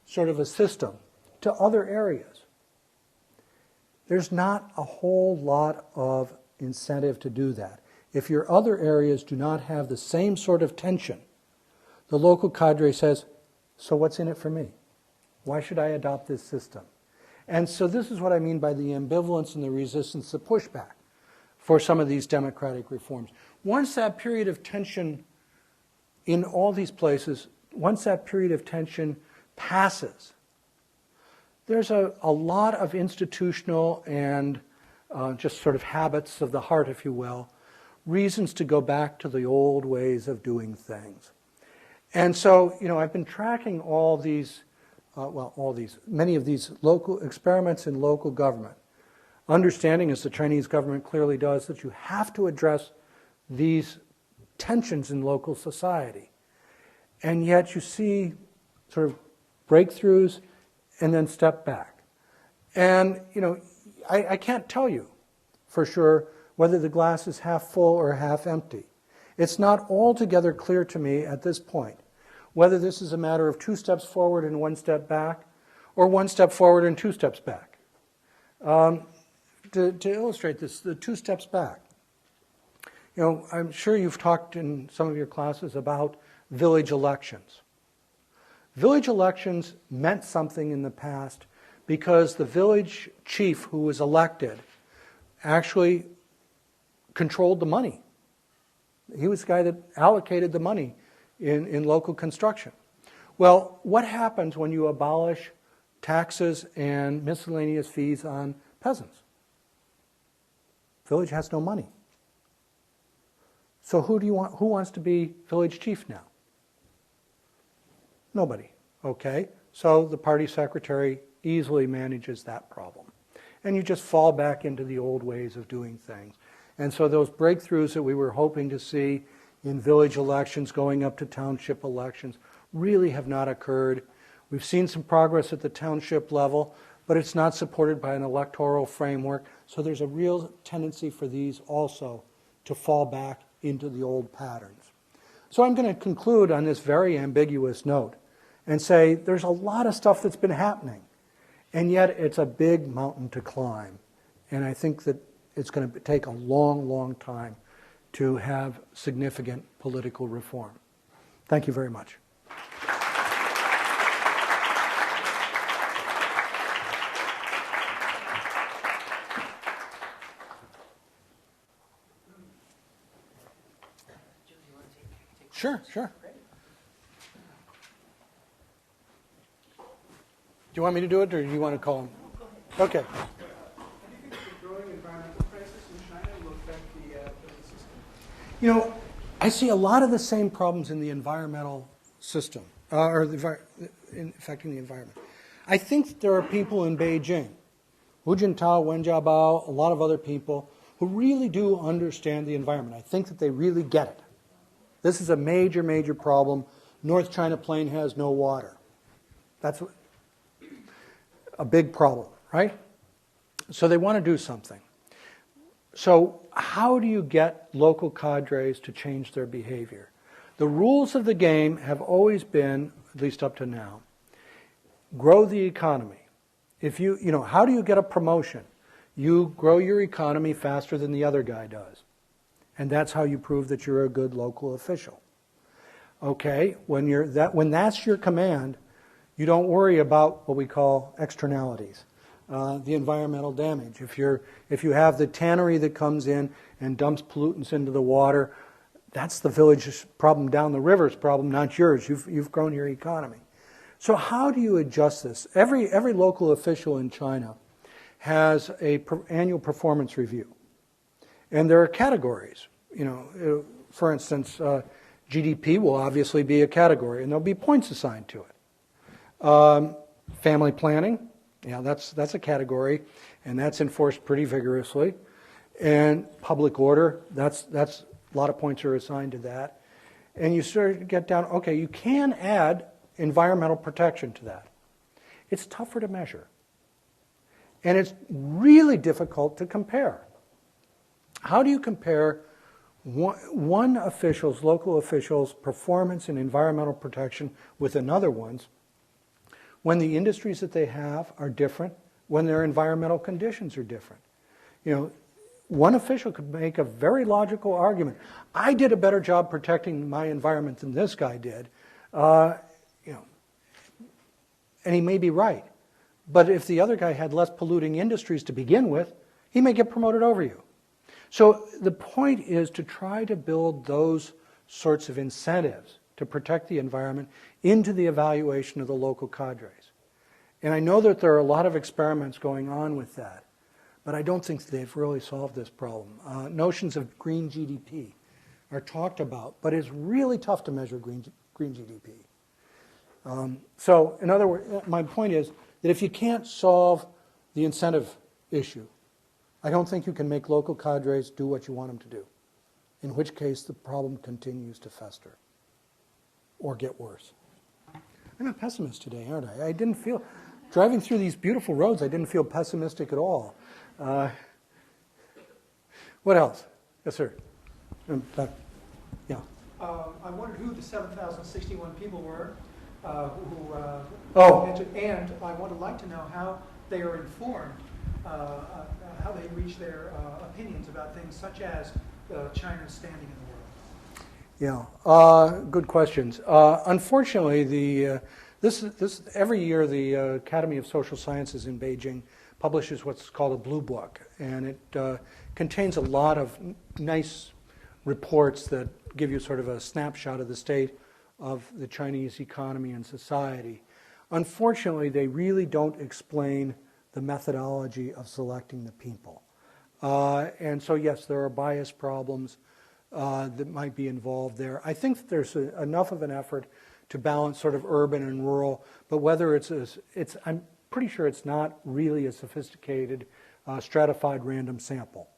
sort of a system to other areas, there's not a whole lot of incentive to do that. If your other areas do not have the same sort of tension, the local cadre says, so what's in it for me? Why should I adopt this system? And so this is what I mean by the ambivalence and the resistance to pushback for some of these democratic reforms. Once that period of tension in all these places, once that period of tension passes, there's a lot of institutional and just sort of habits of the heart, if you will, reasons to go back to the old ways of doing things. And so, I've been tracking all these, many of these local experiments in local government, understanding, as the Chinese government clearly does, that you have to address these tensions in local society. And yet you see sort of breakthroughs and then step back. And, I can't tell you for sure whether the glass is half full or half empty. It's not altogether clear to me at this point whether this is a matter of 2 steps forward and 1 step back, or 1 step forward and 2 steps back. To illustrate this, the 2 steps back. You know, I'm sure you've talked in some of your classes about village elections. Village elections meant something in the past because the village chief who was elected actually controlled the money. He was the guy that allocated the money in local construction. Well, what happens when you abolish taxes and miscellaneous fees on peasants? Village has no money. So who wants to be village chief now? Nobody. Okay, so the party secretary easily manages that problem. And you just fall back into the old ways of doing things. And so those breakthroughs that we were hoping to see in village elections going up to township elections really have not occurred. We've seen some progress at the township level, but it's not supported by an electoral framework. So there's a real tendency for these also to fall back into the old patterns. So I'm going to conclude on this very ambiguous note and say there's a lot of stuff that's been happening, and yet it's a big mountain to climb. And I think that it's going to take a long, long time to have significant political reform. Thank you very much. Sure, sure. Do you want me to do it, or do you want to call him? Okay. How do you think the growing environmental crisis in China will affect the system? You know, I see a lot of the same problems in the environmental system, affecting the environment. I think there are people in Beijing, Hu Jintao, Wen Jiabao, a lot of other people, who really do understand the environment. I think that they really get it. This is a major, major problem. North China Plain has no water. That's a big problem, right? So they want to do something. So how do you get local cadres to change their behavior? The rules of the game have always been, at least up to now, grow the economy. How do you get a promotion? You grow your economy faster than the other guy does. And that's how you prove that you're a good local official. Okay, when that's your command, you don't worry about what we call externalities, the environmental damage. If you have the tannery that comes in and dumps pollutants into the water, that's the village's problem down the river's problem, not yours. You've grown your economy. So how do you adjust this? Every local official in China has an annual performance review. And there are categories. For instance, GDP will obviously be a category, and there'll be points assigned to it. Family planning, that's a category, and that's enforced pretty vigorously. And public order, that's a lot of points are assigned to that. And you sort of get down, okay, you can add environmental protection to that. It's tougher to measure. And it's really difficult to compare. How do you compare one local official's performance in environmental protection with another one's when the industries that they have are different, when their environmental conditions are different? One official could make a very logical argument. I did a better job protecting my environment than this guy did, and he may be right. But if the other guy had less polluting industries to begin with, he may get promoted over you. So the point is to try to build those sorts of incentives to protect the environment into the evaluation of the local cadres. And I know that there are a lot of experiments going on with that, but I don't think they've really solved this problem. Notions of green GDP are talked about, but it's really tough to measure green GDP. So in other words, my point is that if you can't solve the incentive issue, I don't think you can make local cadres do what you want them to do, in which case the problem continues to fester or get worse. I'm a pessimist today, aren't I? Driving through these beautiful roads, I didn't feel pessimistic at all. What else? Yes, sir. Yeah. I wondered who the 7,061 people were and I would like to know how they are informed, how they reach their opinions about things such as China's standing in the world? Yeah, good questions. Unfortunately, every year the Academy of Social Sciences in Beijing publishes what's called a blue book, and it contains a lot of nice reports that give you sort of a snapshot of the state of the Chinese economy and society. Unfortunately, they really don't explain the methodology of selecting the people. And so, yes, there are bias problems that might be involved there. I think there's enough of an effort to balance sort of urban and rural, but whether I'm pretty sure it's not really a sophisticated, stratified random sample.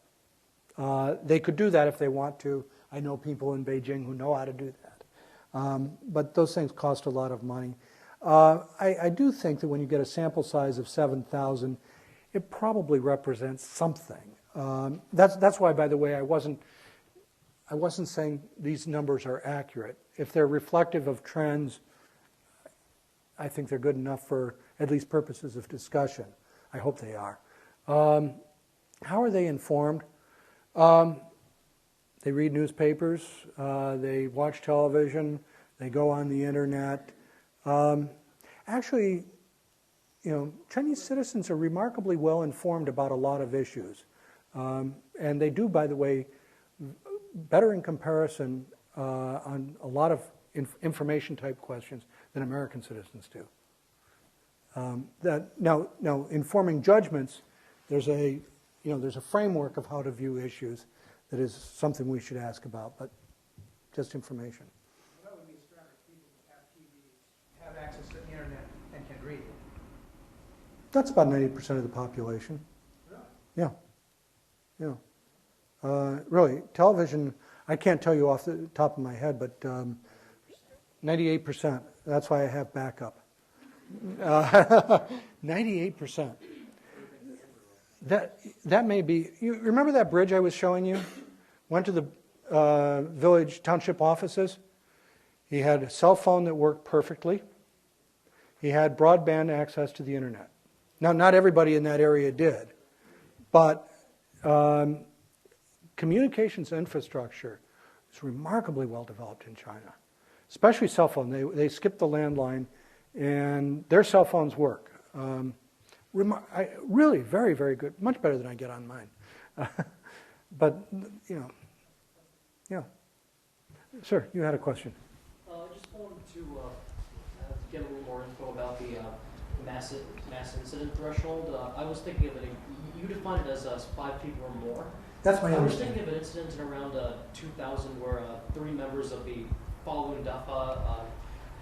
They could do that if they want to. I know people in Beijing who know how to do that. But those things cost a lot of money. I do think that when you get a sample size of 7,000, it probably represents something. That's why, by the way, I wasn't saying these numbers are accurate. If they're reflective of trends, I think they're good enough for at least purposes of discussion. I hope they are. How are they informed? They read newspapers, they watch television, they go on the internet. Actually, Chinese citizens are remarkably well informed about a lot of issues. And they do, by the way, better in comparison on a lot of information type questions than American citizens do. Now, informing judgments, there's a framework of how to view issues that is something we should ask about, but just information. That would be a start if people who have TVs have access to the internet and can read. That's about 90% of the population. Really? Yeah. Really, television, I can't tell you off the top of my head, but 98%. That's why I have backup. 98%. That may be, you remember that bridge I was showing you? Went to the village township offices. He had a cell phone that worked perfectly. He had broadband access to the internet. Now, not everybody in that area did, but communications infrastructure is remarkably well developed in China, especially cell phone. They skipped the landline, and their cell phones work. Really very, very good. Much better than I get on mine. But, yeah. Sir, you had a question. I just wanted to get a little more info about the mass incident threshold. I was thinking of it, you defined it as 5 people or more. That's my I was understanding. thinking of an incident in around 2000 where 3 members of the Falun Dafa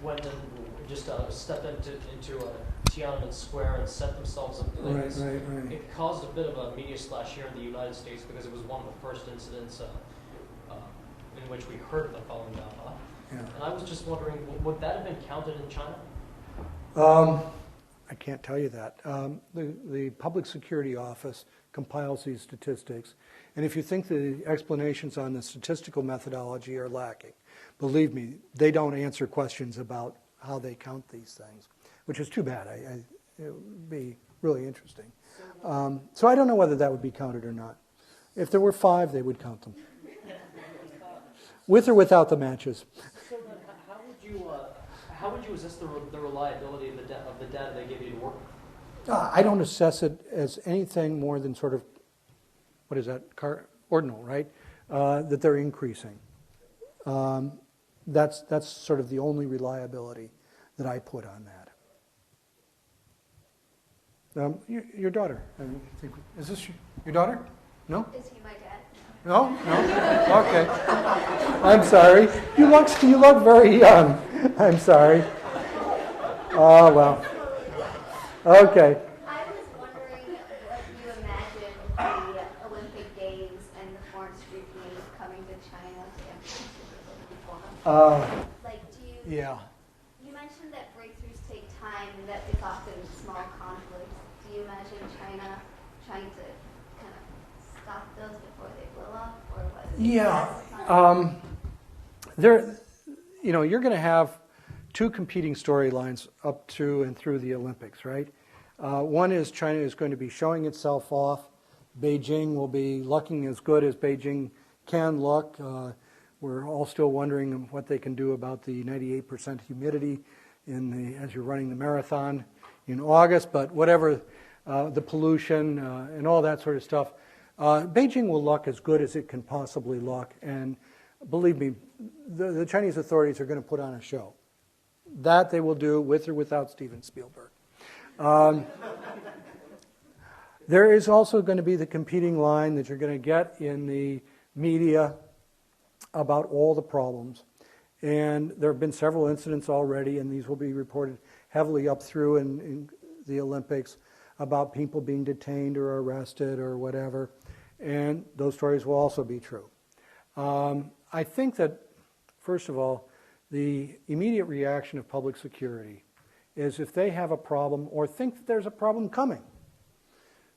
went and just stepped into Tiananmen Square and set themselves ablaze. Right. It caused a bit of a media splash here in the United States because it was one of the first incidents in which we heard of the Falun Dafa. Yeah. And I was just wondering, would that have been counted in China? I can't tell you that. The Public Security Office compiles these statistics, and if you think the explanations on the statistical methodology are lacking, believe me, they don't answer questions about how they count these things, which is too bad. It would be really interesting. So I don't know whether that would be counted or not. If there were 5, they would count them. With or without the matches. So then how would you assess the reliability of the data they give you to work with? I don't assess it as anything more than sort of, what is that, ordinal, right? That they're increasing. That's sort of the only reliability that I put on that. Your daughter, is this your daughter? No? Is he my dad? No? Okay. I'm sorry. You look very young. I'm sorry. Oh, well. Okay. I was wondering what you imagine the Olympic Games and the foreign scrutineers coming to China to implement. Do you... Yeah. You mentioned that breakthroughs take time and that it's often small conflicts. Do you imagine China trying to kind of stop those before they blow up, or what? Yeah. You're going to have 2 competing storylines up to and through the Olympics, right? One is China is going to be showing itself off. Beijing will be looking as good as Beijing can look. We're all still wondering what they can do about the 98% humidity as you're running the marathon in August, but whatever, the pollution and all that sort of stuff, Beijing will look as good as it can possibly look, and believe me, the Chinese authorities are going to put on a show. That they will do with or without Steven Spielberg. There is also going to be the competing line that you're going to get in the media about all the problems. And there have been several incidents already, and these will be reported heavily up through in the Olympics about people being detained or arrested or whatever. And those stories will also be true. I think that, first of all, the immediate reaction of public security is if they have a problem or think that there's a problem coming,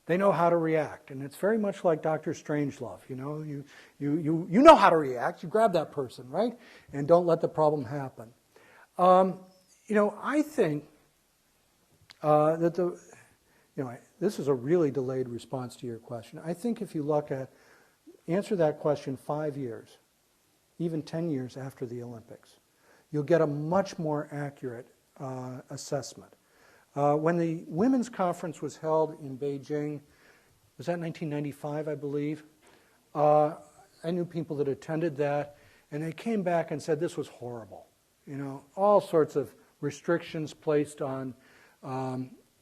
they know how to react. And it's very much like Dr. Strangelove. You know, you know how to react. You grab that person, right? And don't let the problem happen. I think that this is a really delayed response to your question. I think if you answer that question 5 years, even 10 years after the Olympics, you'll get a much more accurate assessment. When the women's conference was held in Beijing, was that 1995, I believe? I knew people that attended that, and they came back and said this was horrible. You know, all sorts of restrictions placed on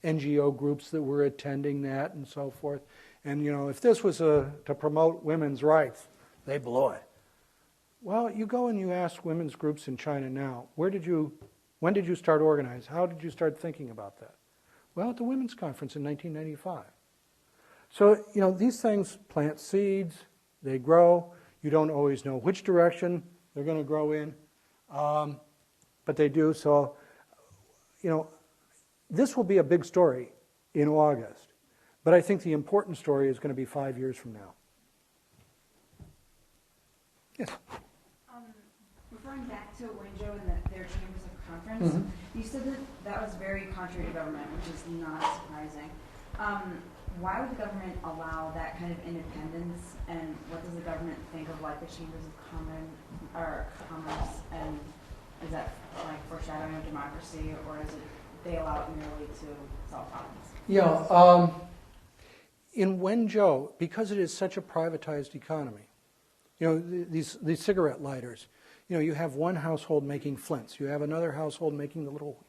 NGO groups that were attending that and so forth. And, you know, if this was to promote women's rights, they blow it. Well, you go and you ask women's groups in China now, when did you start organizing? How did you start thinking about that? Well, at the Women's Conference in 1995. So, you know, these things plant seeds, they grow. You don't always know which direction they're going to grow in, but they do. So, you know, this will be a big story in August, but I think the important story is going to be 5 years from now. Yes? Referring back to Wenzhou and their chambers of conference, you said that was very contrary to government, which is not surprising. Why would the government allow that kind of independence, and what does the government think of like the chambers of commerce, and is that like foreshadowing of democracy, or is it they allow it merely to solve problems? Yeah, in Wenzhou, because it is such a privatized economy, you know, these cigarette lighters, you know, you have one household making flints, you have another household making the little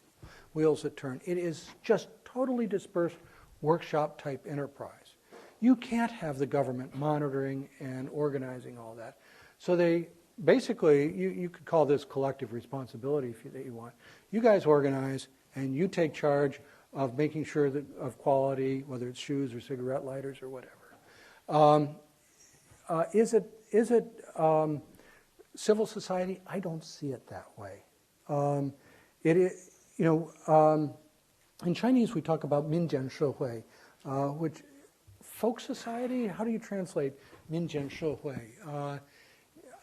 wheels that turn. It is just totally dispersed workshop type enterprise. You can't have the government monitoring and organizing all that. So they basically, you could call this collective responsibility that you want. You guys organize and you take charge of making sure that of quality, whether it's shoes or cigarette lighters or whatever. Is it civil society? I don't see it that way. It is, you know, in Chinese we talk about minjian shehui, which folk society. How do you translate minjian shehui?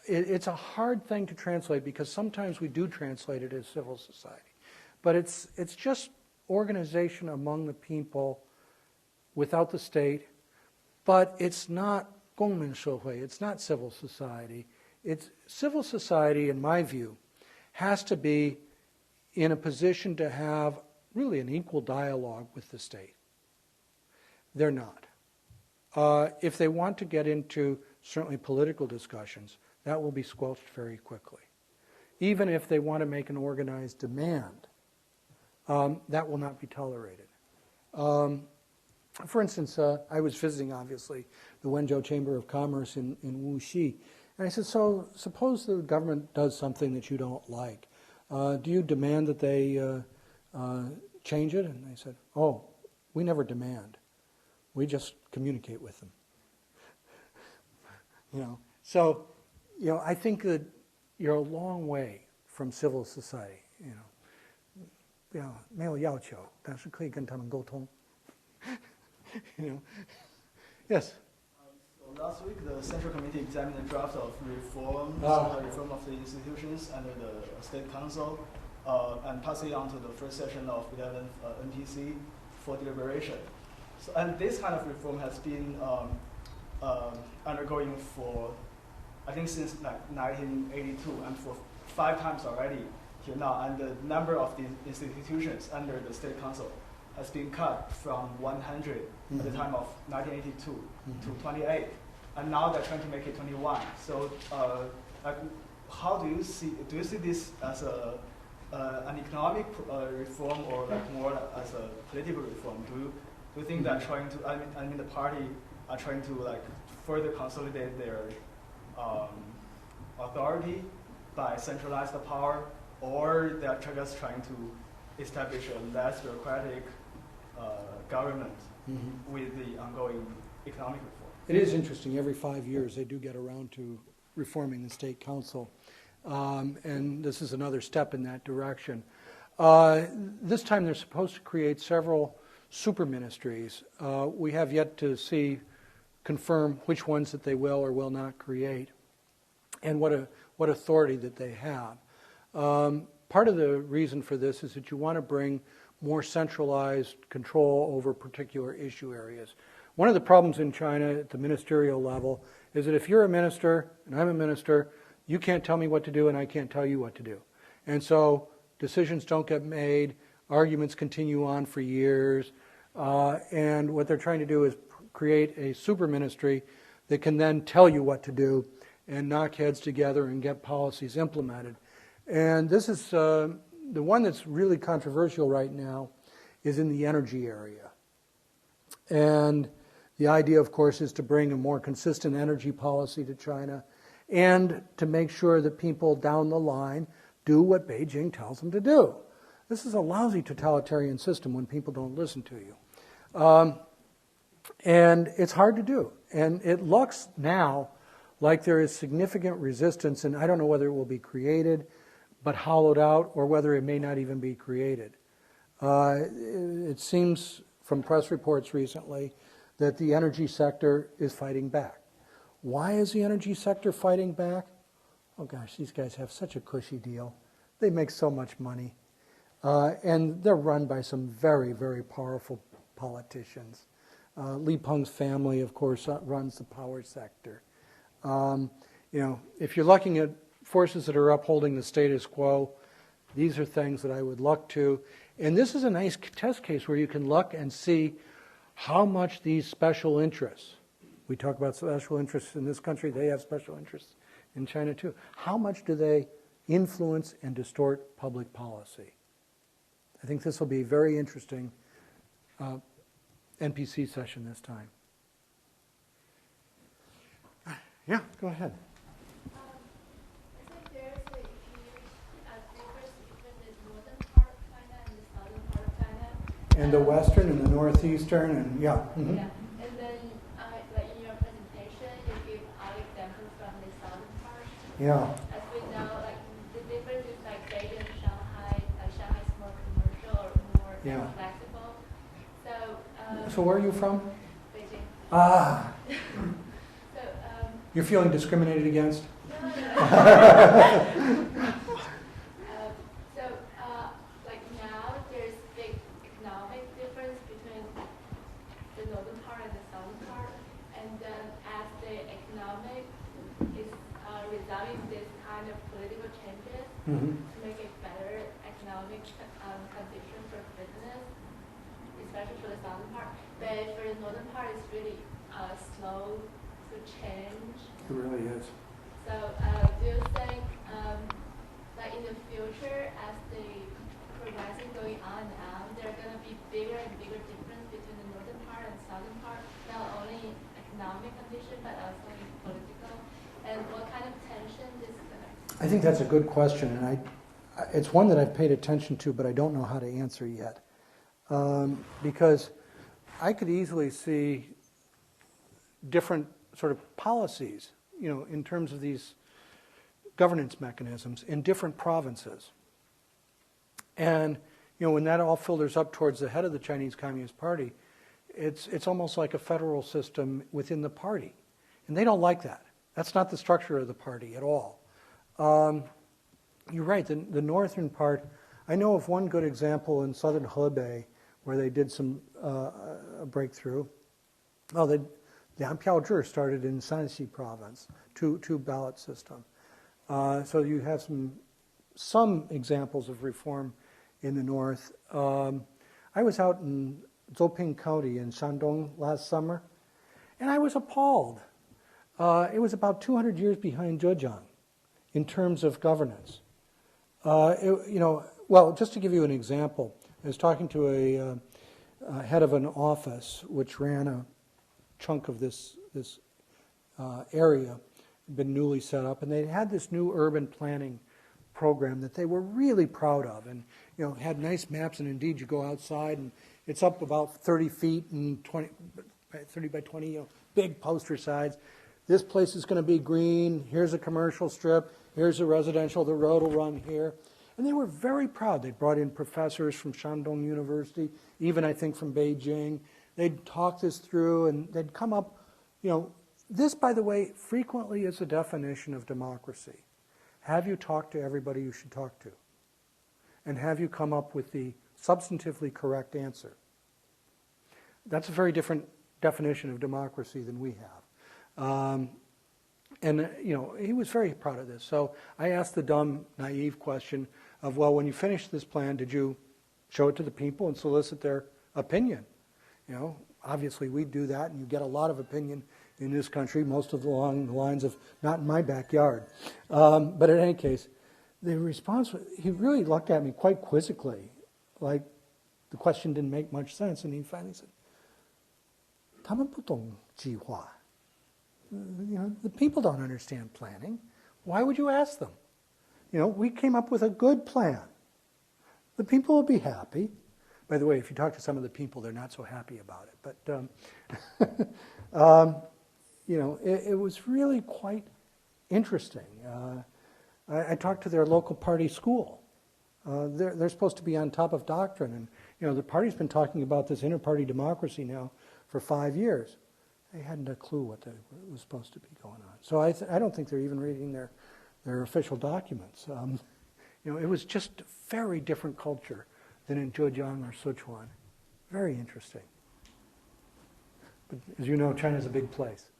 It's a hard thing to translate because sometimes we do translate it as civil society, but it's just organization among the people without the state. But it's not gongmen shehui. It's not civil society. It's civil society, in my view, has to be in a position to have really an equal dialogue with the state. They're not. If they want to get into certainly political discussions, that will be squelched very quickly. Even if they want to make an organized demand, that will not be tolerated. For instance, I was visiting, obviously, the Wenzhou Chamber of Commerce in Wuxi, and I said, so suppose the government does something that you don't like. Do you demand that they change it? And they said, oh, we never demand. We just communicate with them. You know, so, you know, I think that you're a long way from civil society. You know, 没有要求，但是可以跟他们沟通。You know, yes. So last week, the Central Committee examined the draft of reform of the institutions under the State Council, and passed it on to the first session of 11th NPC for deliberation. So, and this kind of reform has been undergoing for I think since like 1982, and for 5 times already till now, and the number of these institutions under the State Council has been cut from 100 at the time of 1982 to 28, and now they're trying to make it 21. So, like, how do you see this as an economic reform, or like more as a political reform? Do you think that trying to, I mean, the party are trying to like further consolidate their authority by centralize the power, or they're just trying to establish a less bureaucratic government with the ongoing economic reform? It is interesting. Every 5 years they do get around to reforming the State Council. And this is another step in that direction. This time they're supposed to create several super ministries. We have yet to confirm which ones that they will or will not create, and what authority that they have. Part of the reason for this is that you want to bring more centralized control over particular issue areas. One of the problems in China at the ministerial level is that if you're a minister and I'm a minister, you can't tell me what to do and I can't tell you what to do. And so decisions don't get made, arguments continue on for years, and what they're trying to do is create a super ministry that can then tell you what to do and knock heads together and get policies implemented. And this is the one that's really controversial right now is in the energy area. And the idea, of course, is to bring a more consistent energy policy to China and to make sure that people down the line do what Beijing tells them to do. This is a lousy totalitarian system when people don't listen to you. And it's hard to do. And it looks now like there is significant resistance, and I don't know whether it will be created but hollowed out, or whether it may not even be created. It seems from press reports recently that the energy sector is fighting back. Why is the energy sector fighting back? Oh gosh, these guys have such a cushy deal. They make so much money. And they're run by some very, very powerful politicians. Li Peng's family, of course, runs the power sector. If you're looking at forces that are upholding the status quo, these are things that I would look to. And this is a nice test case where you can look and see how much these special interests, we talk about special interests in this country, they have special interests in China too. How much do they influence and distort public policy? I think this will be a very interesting NPC session this time. Yeah, go ahead. Is it fair to say difference between the northern part of China and the southern part of China? And the western and the northeastern, and yeah. Mm-hmm. Yeah. And then, like in your presentation, you give all examples from the southern part. Yeah. As we know, like the difference is like Beijing and Shanghai. Like Shanghai is more commercial or more flexible. So where are you from? Beijing. Ah. So You're feeling discriminated against? no. Like now, there's big economic difference between the northern part and the southern part, and then as the economic is resulting in this kind of political changes to make a better economic condition for business, especially for the southern part. But for the northern part, it's really slow to change. It really is. So do you think, like in the future, as the progressing going on and on, there are going to be bigger and bigger difference between the northern part and southern part, not only in economic condition, but also in political? And what kind of tension this is going to? I think that's a good question, and it's one that I've paid attention to, but I don't know how to answer yet. Because I could easily see different sort of policies, in terms of these governance mechanisms in different provinces. And, when that all filters up towards the head of the Chinese Communist Party, it's almost like a federal system within the party. And they don't like that. That's not the structure of the party at all. You're right, the northern part, I know of one good example in southern Hebei where they did some breakthrough. Well, Liangpiaozhi started in Shanxi province, two ballot system. So you have some examples of reform in the north. I was out in Zhouping County in Shandong last summer, and I was appalled. It was about 200 years behind Zhejiang in terms of governance. Well, just to give you an example, I was talking to a head of an office which ran a chunk of this area, been newly set up, and they had this new urban planning program that they were really proud of, and had nice maps. And indeed, you go outside, and it's up about 30 feet and 30 by 20, big poster sides. This place is going to be green. Here's a commercial strip. Here's a residential. The road will run here. And they were very proud. They brought in professors from Shandong University, even I think from Beijing. They'd talk this through, and they'd come up, this, by the way, frequently is a definition of democracy. Have you talked to everybody you should talk to? And have you come up with the substantively correct answer? That's a very different definition of democracy than we have. He was very proud of this. So I asked the dumb, naive question of, well, when you finished this plan, did you show it to the people and solicit their opinion? Obviously we do that, and you get a lot of opinion in this country, most of along the lines of, not in my backyard. But in any case, the response, he really looked at me quite quizzically, like the question didn't make much sense, and he finally said, 他们不懂计划. The people don't understand planning. Why would you ask them? We came up with a good plan. The people will be happy. By the way, if you talk to some of the people, they're not so happy about it. But, it was really quite interesting. I talked to their local party school. They're supposed to be on top of doctrine. And, the party's been talking about this inter-party democracy now for 5 years. They hadn't a clue what was supposed to be going on. So I don't think they're even reading their official documents. It was just a very different culture than in Zhejiang or Sichuan. Very interesting. But as you know, China's a big place.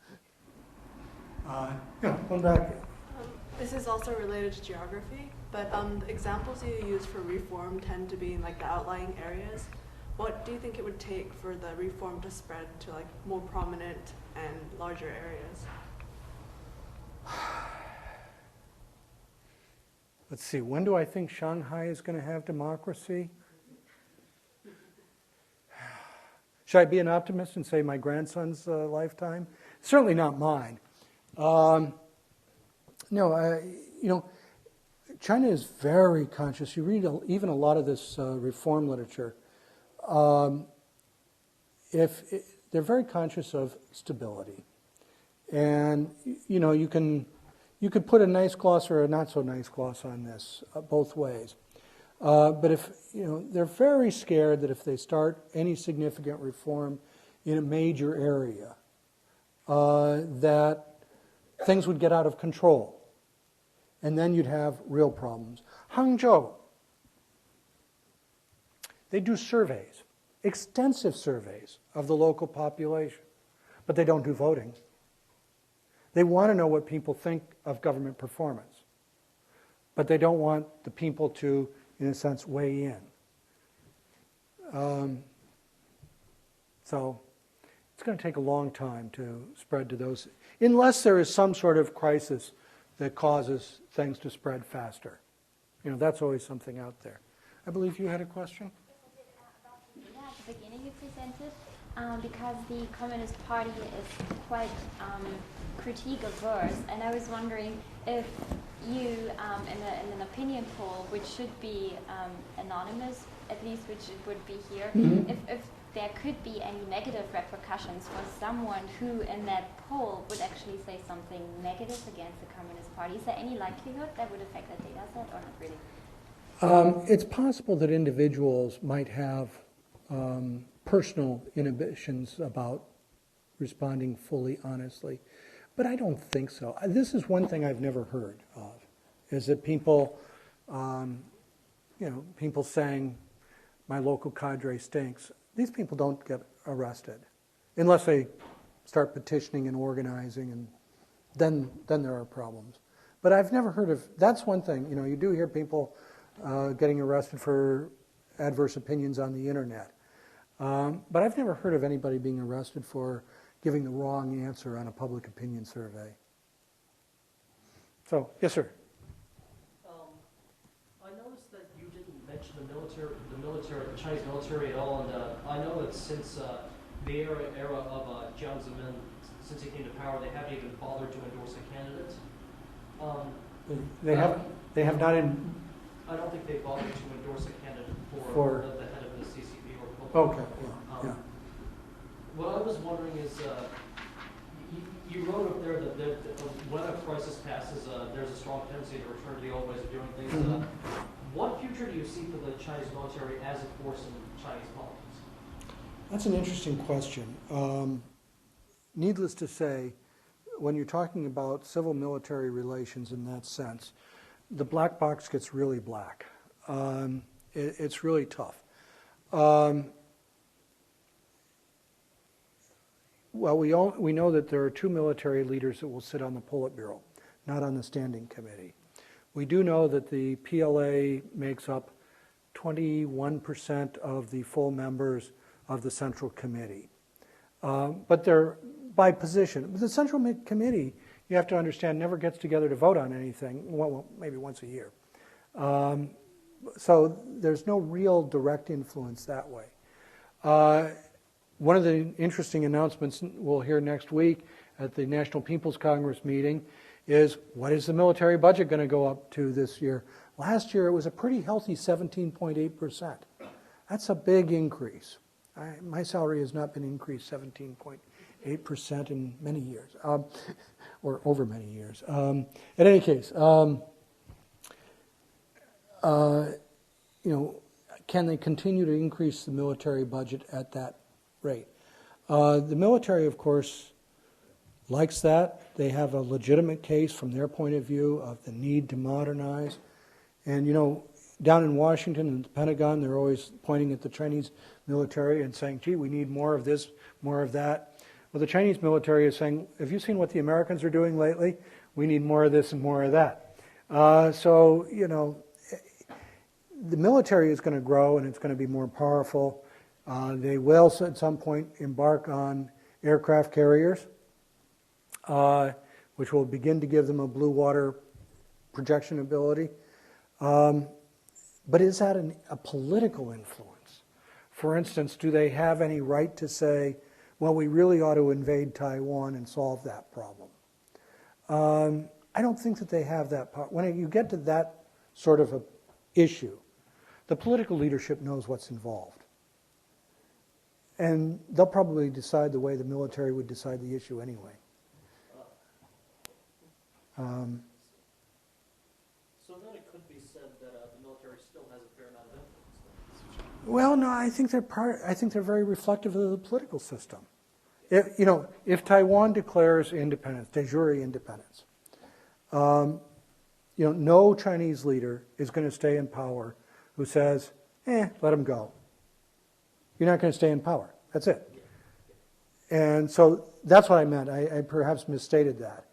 Going back. This is also related to geography, but the examples you use for reform tend to be in the outlying areas. What do you think it would take for the reform to spread to more prominent and larger areas? Let's see, when do I think Shanghai is going to have democracy? Should I be an optimist and say my grandson's lifetime? Certainly not mine. China is very conscious. You read even a lot of this reform literature. They're very conscious of stability, and you could put a nice gloss or a not so nice gloss on this both ways. But if they're very scared that if they start any significant reform in a major area, that things would get out of control, and then you'd have real problems. Hangzhou. They do surveys, extensive surveys of the local population, but they don't do voting. They want to know what people think of government performance, but they don't want the people to, in a sense, weigh in. So it's going to take a long time to spread to those, unless there is some sort of crisis that causes things to spread faster. That's always something out there. I believe you had a question? At the beginning you presented, because the Communist Party is quite critique averse, and I was wondering if you, in an opinion poll, which should be anonymous, at least which it would be here, if there could be any negative repercussions for someone who in that poll would actually say something negative against the Communist Party. Is there any likelihood that would affect the data set, or not really? It's possible that individuals might have personal inhibitions about responding fully honestly, but I don't think so. This is one thing I've never heard of, is that people, people saying my local cadre stinks. These people don't get arrested unless they start petitioning and organizing, and then there are problems. But I've never heard of, that's one thing, you do hear people getting arrested for adverse opinions on the internet. But I've never heard of anybody being arrested for giving the wrong answer on a public opinion survey. So, yes, sir. I noticed that you didn't mention the Chinese military at all, and I know that since the era of Jiang Zemin, since he came to power, they haven't even bothered to endorse a candidate. They have not I don't think they bothered to endorse a candidate for the head of the CCP or Okay. Yeah. What I was wondering is, you wrote up there that when a crisis passes, there's a strong tendency to return to the old ways of doing things. What future do you see for the Chinese military as a force in Chinese politics? That's an interesting question. Needless to say, when you're talking about civil-military relations in that sense, the black box gets really black. It's really tough. Well, we know that there are 2 military leaders that will sit on the Politburo, not on the Standing Committee. We do know that the PLA makes up 21% of the full members of the Central Committee. But they're by position. The Central Committee, you have to understand, never gets together to vote on anything, well, maybe once a year. So there's no real direct influence that way. One of the interesting announcements we'll hear next week at the National People's Congress meeting is, what is the military budget going to go up to this year? Last year it was a pretty healthy 17.8%. That's a big increase. My salary has not been increased 17.8% in many years, or over many years. In any case, can they continue to increase the military budget at that rate? The military, of course, likes that. They have a legitimate case from their point of view of the need to modernize. And, down in Washington and the Pentagon, they're always pointing at the Chinese military and saying, gee, we need more of this, more of that. Well, the Chinese military is saying, have you seen what the Americans are doing lately? We need more of this and more of that. So, the military is going to grow and it's going to be more powerful. They will, at some point, embark on aircraft carriers, which will begin to give them a blue water projection ability. But is that a political influence? For instance, do they have any right to say, well, we really ought to invade Taiwan and solve that problem? I don't think that they have that power. When you get to that sort of an issue, the political leadership knows what's involved. And they'll probably decide the way the military would decide the issue anyway. So then it could be said that the military still has a fair amount of influence. Well, no, I think they're very reflective of the political system. If Taiwan declares independence, de jure independence, no Chinese leader is going to stay in power who says, let them go. You're not going to stay in power. That's it. And so that's what I meant. I perhaps misstated that.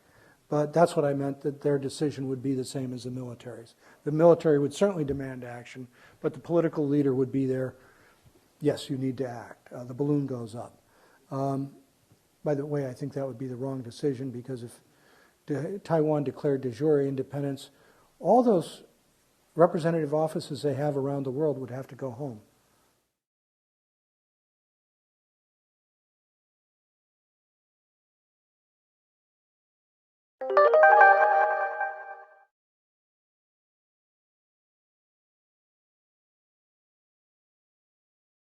But that's what I meant, that their decision would be the same as the military's. The military would certainly demand action, but the political leader would be there. Yes, you need to act. The balloon goes up. By the way, I think that would be the wrong decision, because if Taiwan declared de jure independence, all those representative offices they have around the world would have to go home.